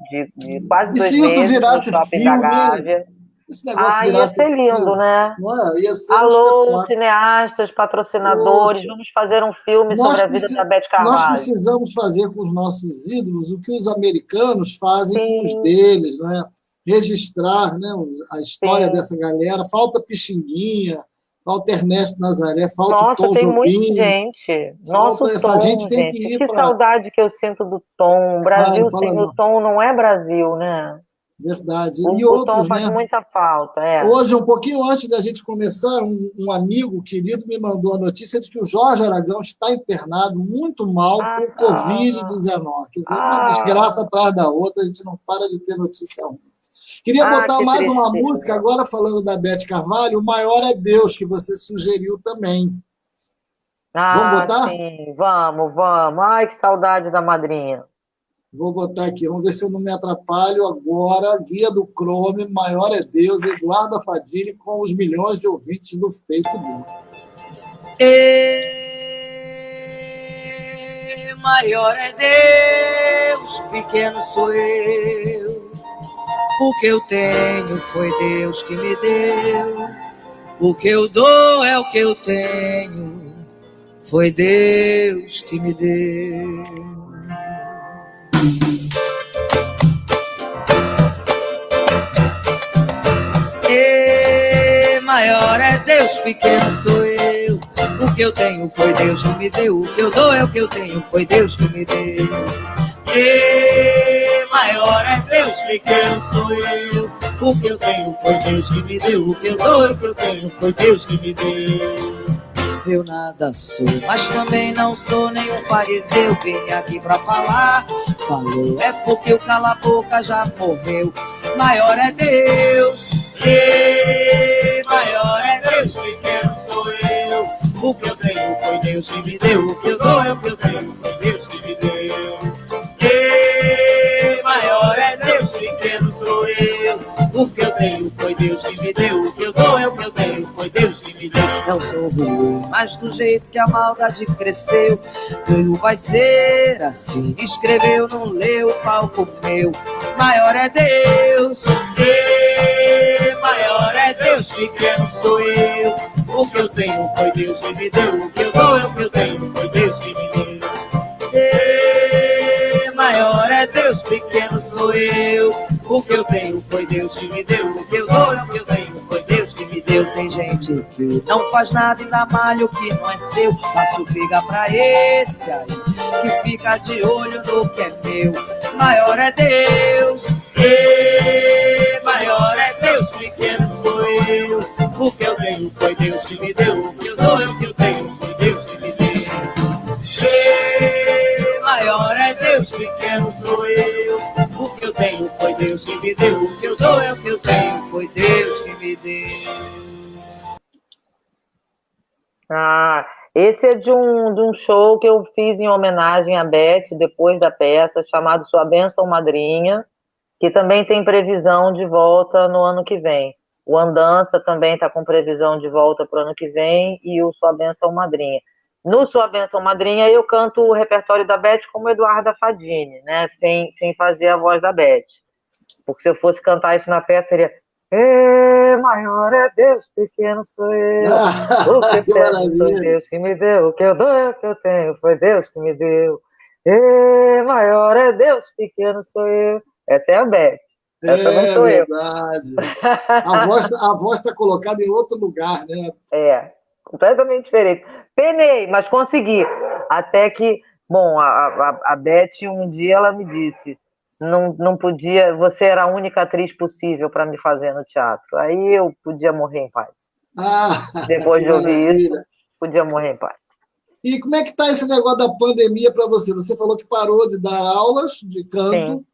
quase 2 meses no Shopping da Gávea. Esse negócio ia ser lindo, filme, né? Não é? Ia ser Alô, cineastas, patrocinadores, Poxa, vamos fazer um filme sobre a vida da Bete Carvalho. Nós precisamos fazer com os nossos ídolos o que os americanos fazem Sim. com os deles, né? Registrar, né, a história dessa galera. Falta Pixinguinha, falta Ernesto Nazaré, falta Tom tem Jobim. muita gente. Essa Tom, gente tem que ir Que saudade que eu sinto do Tom. O Brasil sem o Tom não é Brasil, né? Verdade. E outros, Tom faz muita falta. Hoje, um pouquinho antes da gente começar, um amigo querido me mandou a notícia de que o Jorge Aragão está internado muito mal por Covid-19. Quer dizer, uma desgraça atrás da outra, a gente não para de ter notícia ruim. Queria botar mais uma música, agora falando da Bete Carvalho, O Maior é Deus, que você sugeriu também. Vamos botar? Sim, vamos. Ai, que saudade da madrinha. Vou botar aqui, vamos ver se eu não me atrapalho agora. Guia do Chrome, Maior é Deus, Eduardo Fadini, com os milhões de ouvintes do Facebook. Maior é Deus, pequeno sou eu. O que eu tenho foi Deus que me deu. O que eu dou é o que eu tenho, foi Deus que me deu. Maior é Deus, pequeno sou eu. O que eu tenho foi Deus que me deu. O que eu dou é o que eu tenho, foi Deus que me deu. Maior é Deus, pequeno sou eu. O que eu tenho foi Deus que me deu. O que eu dou é o que eu tenho, foi Deus que me deu. Eu nada sou, mas também não sou nenhum fariseu. Vim aqui pra falar, falou, é porque o cala-boca já morreu. Maior é Deus, maior é Deus, pequeno sou eu. O que eu tenho foi Deus que me deu. O que eu dou é o que eu tenho, foi Deus que me deu. Maior é Deus, pequeno sou eu. O que eu tenho foi Deus que me deu. O que eu dou é o que eu tenho, foi Deus que me deu. Não sou ruim, mas do jeito que a maldade cresceu, tudo vai ser assim. Escreveu, não leu, palco meu. Maior é Deus, maior é Deus, pequeno sou eu. O que eu tenho foi Deus que me deu. O que eu dou é o que eu tenho, foi Deus que me deu. Maior é Deus, pequeno sou eu. O que eu tenho foi Deus que me deu. O que eu dou é o que eu tenho, foi Deus que me deu. Tem gente que não faz nada e dá malha o que não é seu. Faço briga pra esse aí que fica de olho no que é meu. Maior é Deus, maior é Deus, pequeno sou eu. O que eu tenho foi Deus que me deu. O que eu dou é o que eu tenho, foi Deus que me deu. Maior é Deus, pequeno sou eu. O que eu tenho foi Deus que me deu. O que eu dou é o que eu tenho, foi Deus que me deu. Ah, esse é de um show que eu fiz em homenagem à Beth, depois da peça, chamado Sua Bênção Madrinha, que também tem previsão de volta no ano que vem. O Andança também está com previsão de volta para o ano que vem e o Sua Bênção Madrinha. No Sua Bênção Madrinha, eu canto o repertório da Beth como Eduarda Fadini, né? Sem fazer a voz da Beth. Porque se eu fosse cantar isso na peça, seria maior é Deus, pequeno sou eu. O que Que peço foi maravilha. Deus que me deu, o que eu dou é o que eu tenho, foi Deus que me deu. Maior é Deus, pequeno sou eu. Essa é a Beth. Essa não É sou eu. verdade. A voz está colocada em outro lugar, né? Completamente diferente. Penei, mas consegui. Até que, bom, a Beth um dia ela me disse, não podia, você era a única atriz possível para me fazer no teatro. Aí eu podia morrer em paz. Depois Que de ouvir isso, maravilha. podia morrer em paz. E como é que está esse negócio da pandemia para você? Você falou que parou de dar aulas de canto. Sim.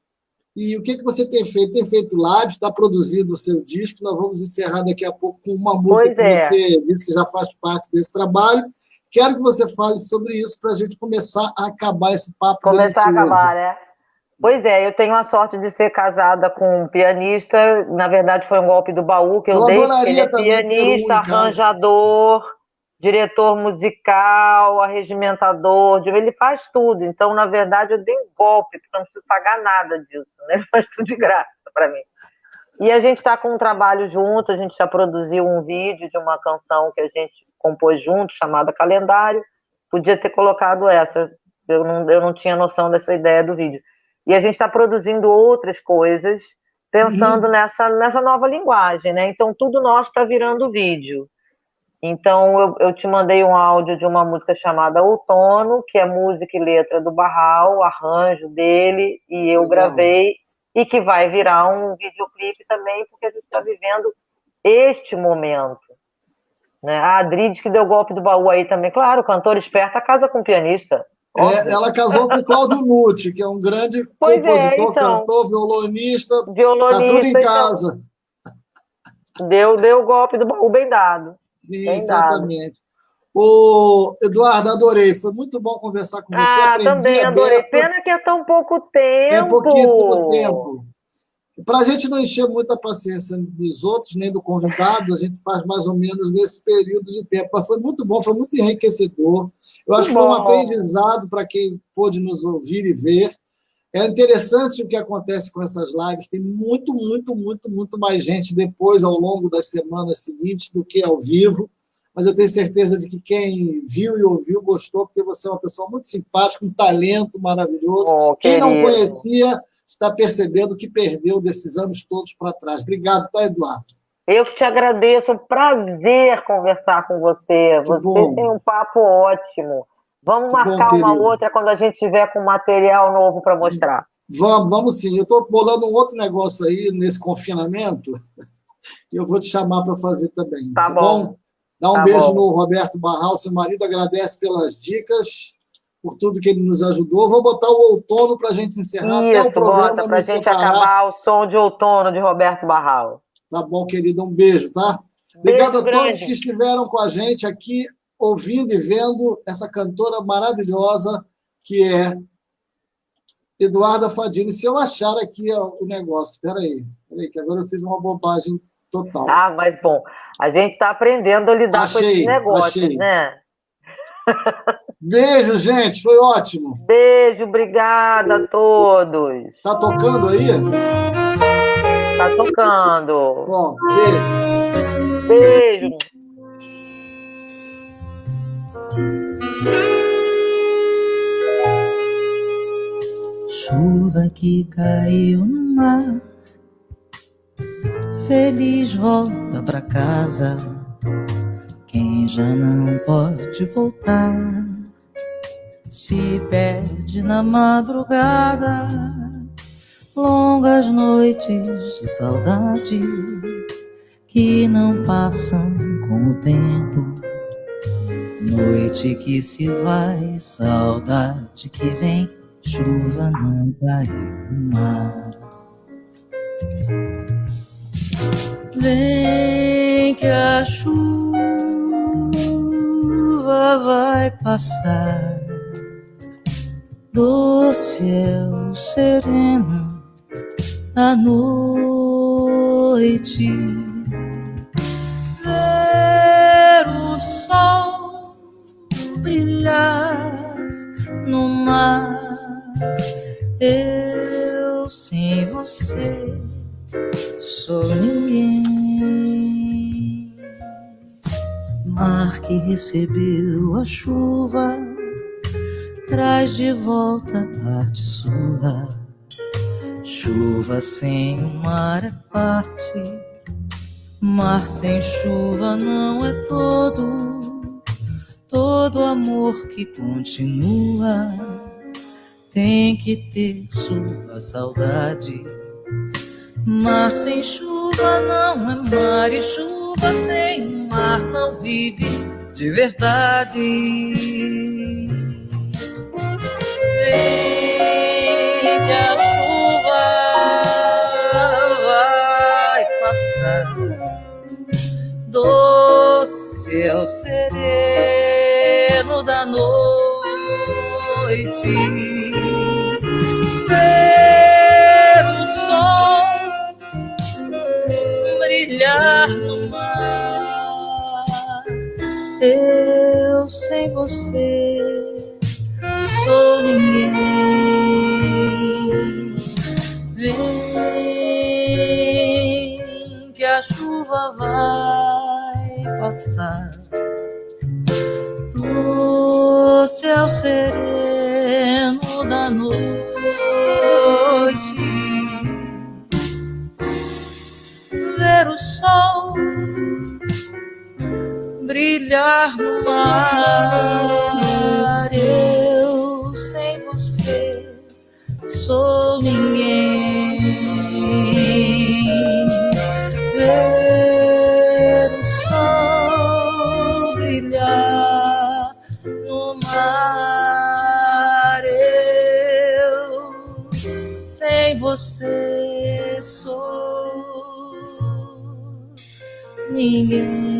E o que você tem feito? Tem feito lives, está produzindo o seu disco. Nós vamos encerrar daqui a pouco com uma música que você disse que já faz parte desse trabalho. Quero que você fale sobre isso para a gente começar a acabar esse papo Começar delicioso. a acabar, né? Pois é, eu tenho a sorte de ser casada com um pianista. Na verdade, foi um golpe do baú que eu dei. Ele é pianista, arranjador, diretor musical, arregimentador. Ele faz tudo. Então, na verdade, eu dei um golpe, porque eu não preciso pagar nada disso, né? Ele faz tudo de graça para mim. E a gente está com um trabalho junto. A gente já produziu um vídeo de uma canção que a gente compôs junto, chamada Calendário. Podia ter colocado essa. Eu não tinha noção dessa ideia do vídeo. E a gente está produzindo outras coisas, pensando nessa nova linguagem, né? Então, tudo nosso está virando vídeo. Então, eu te mandei um áudio de uma música chamada Outono, que é música e letra do Barral, arranjo dele, e eu gravei, e que vai virar um videoclipe também, porque a gente está vivendo este momento. Né? A Adrid, que deu golpe do baú aí também. Claro, cantora esperta casa com pianista. Ela casou com o Cláudio Nucci, que é um grande compositor, cantor, violonista. Está tudo em casa. Deu o golpe do baú bem dado. Sim, bem certamente. Dado. Eduardo, adorei. Foi muito bom conversar com você. Também adorei. Pena que é tão pouco tempo. É pouquíssimo tempo. Para a gente não encher muita paciência dos outros, nem do convidado, a gente faz mais ou menos nesse período de tempo. Mas foi muito bom, foi muito enriquecedor. Eu acho que foi um aprendizado para quem pôde nos ouvir e ver. É interessante o que acontece com essas lives. Tem muito mais gente depois, ao longo das semanas seguintes, do que ao vivo. Mas eu tenho certeza de que quem viu e ouviu gostou, porque você é uma pessoa muito simpática, um talento maravilhoso. Quem não conhecia está percebendo que perdeu desses anos todos para trás. Obrigado, tá, Eduardo? Eu que te agradeço, é um prazer conversar com você. Você tem um papo ótimo. Vamos marcar uma outra quando a gente tiver com material novo para mostrar. Vamos sim. Eu estou bolando um outro negócio aí nesse confinamento e eu vou te chamar para fazer também. Tá bom? Dá um beijo no Roberto Barral, seu marido. Agradece pelas dicas, por tudo que ele nos ajudou. Vou botar o Outono para a gente encerrar até o programa. Bota para a gente acabar o som de Outono de Roberto Barral. Tá bom, querido. Um beijo, tá? Obrigado a todos que estiveram com a gente aqui, ouvindo e vendo essa cantora maravilhosa que é Eduarda Fadini. Se eu achar aqui o negócio, peraí, que agora eu fiz uma bobagem total. Mas bom, a gente está aprendendo a lidar com esses negócios, né? Beijo, gente, foi ótimo. Beijo, obrigada a todos. Tá tocando aí? Tá tocando. Bom, beijo. Beijo. Chuva que caiu no mar, feliz volta pra casa. Quem já não pode voltar se perde na madrugada. Longas noites de saudade que não passam com o tempo. Noite que se vai, saudade que vem, chuva não caiu no mar. Vem que a chuva chuva vai passar do céu sereno da noite. Ver o sol brilhar no mar, eu sem você sou ninguém. Mar que recebeu a chuva, traz de volta a parte sua. Chuva sem o mar é parte, mar sem chuva não é todo. Todo amor que continua tem que ter sua saudade. Mar sem chuva não é mar, e chuva sem mar não vive de verdade. Vem que a chuva vai passar do céu sereno da noite. Ver o sol brilhar no mar, eu sem você sou ninguém. Vem que a chuva vai passar do céu sereno da noite. Ver o sol brilhar no mar, eu sem você sou ninguém. Ver o sol brilhar no mar, eu sem você sou ninguém.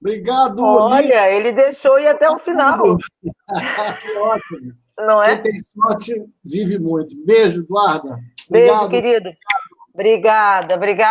Obrigado, Olha, ele deixou ir até o final. Que ótimo. Não é? Quem tem sorte vive muito. Beijo, Eduarda. Beijo, Obrigado. querido. Obrigada, obrigada.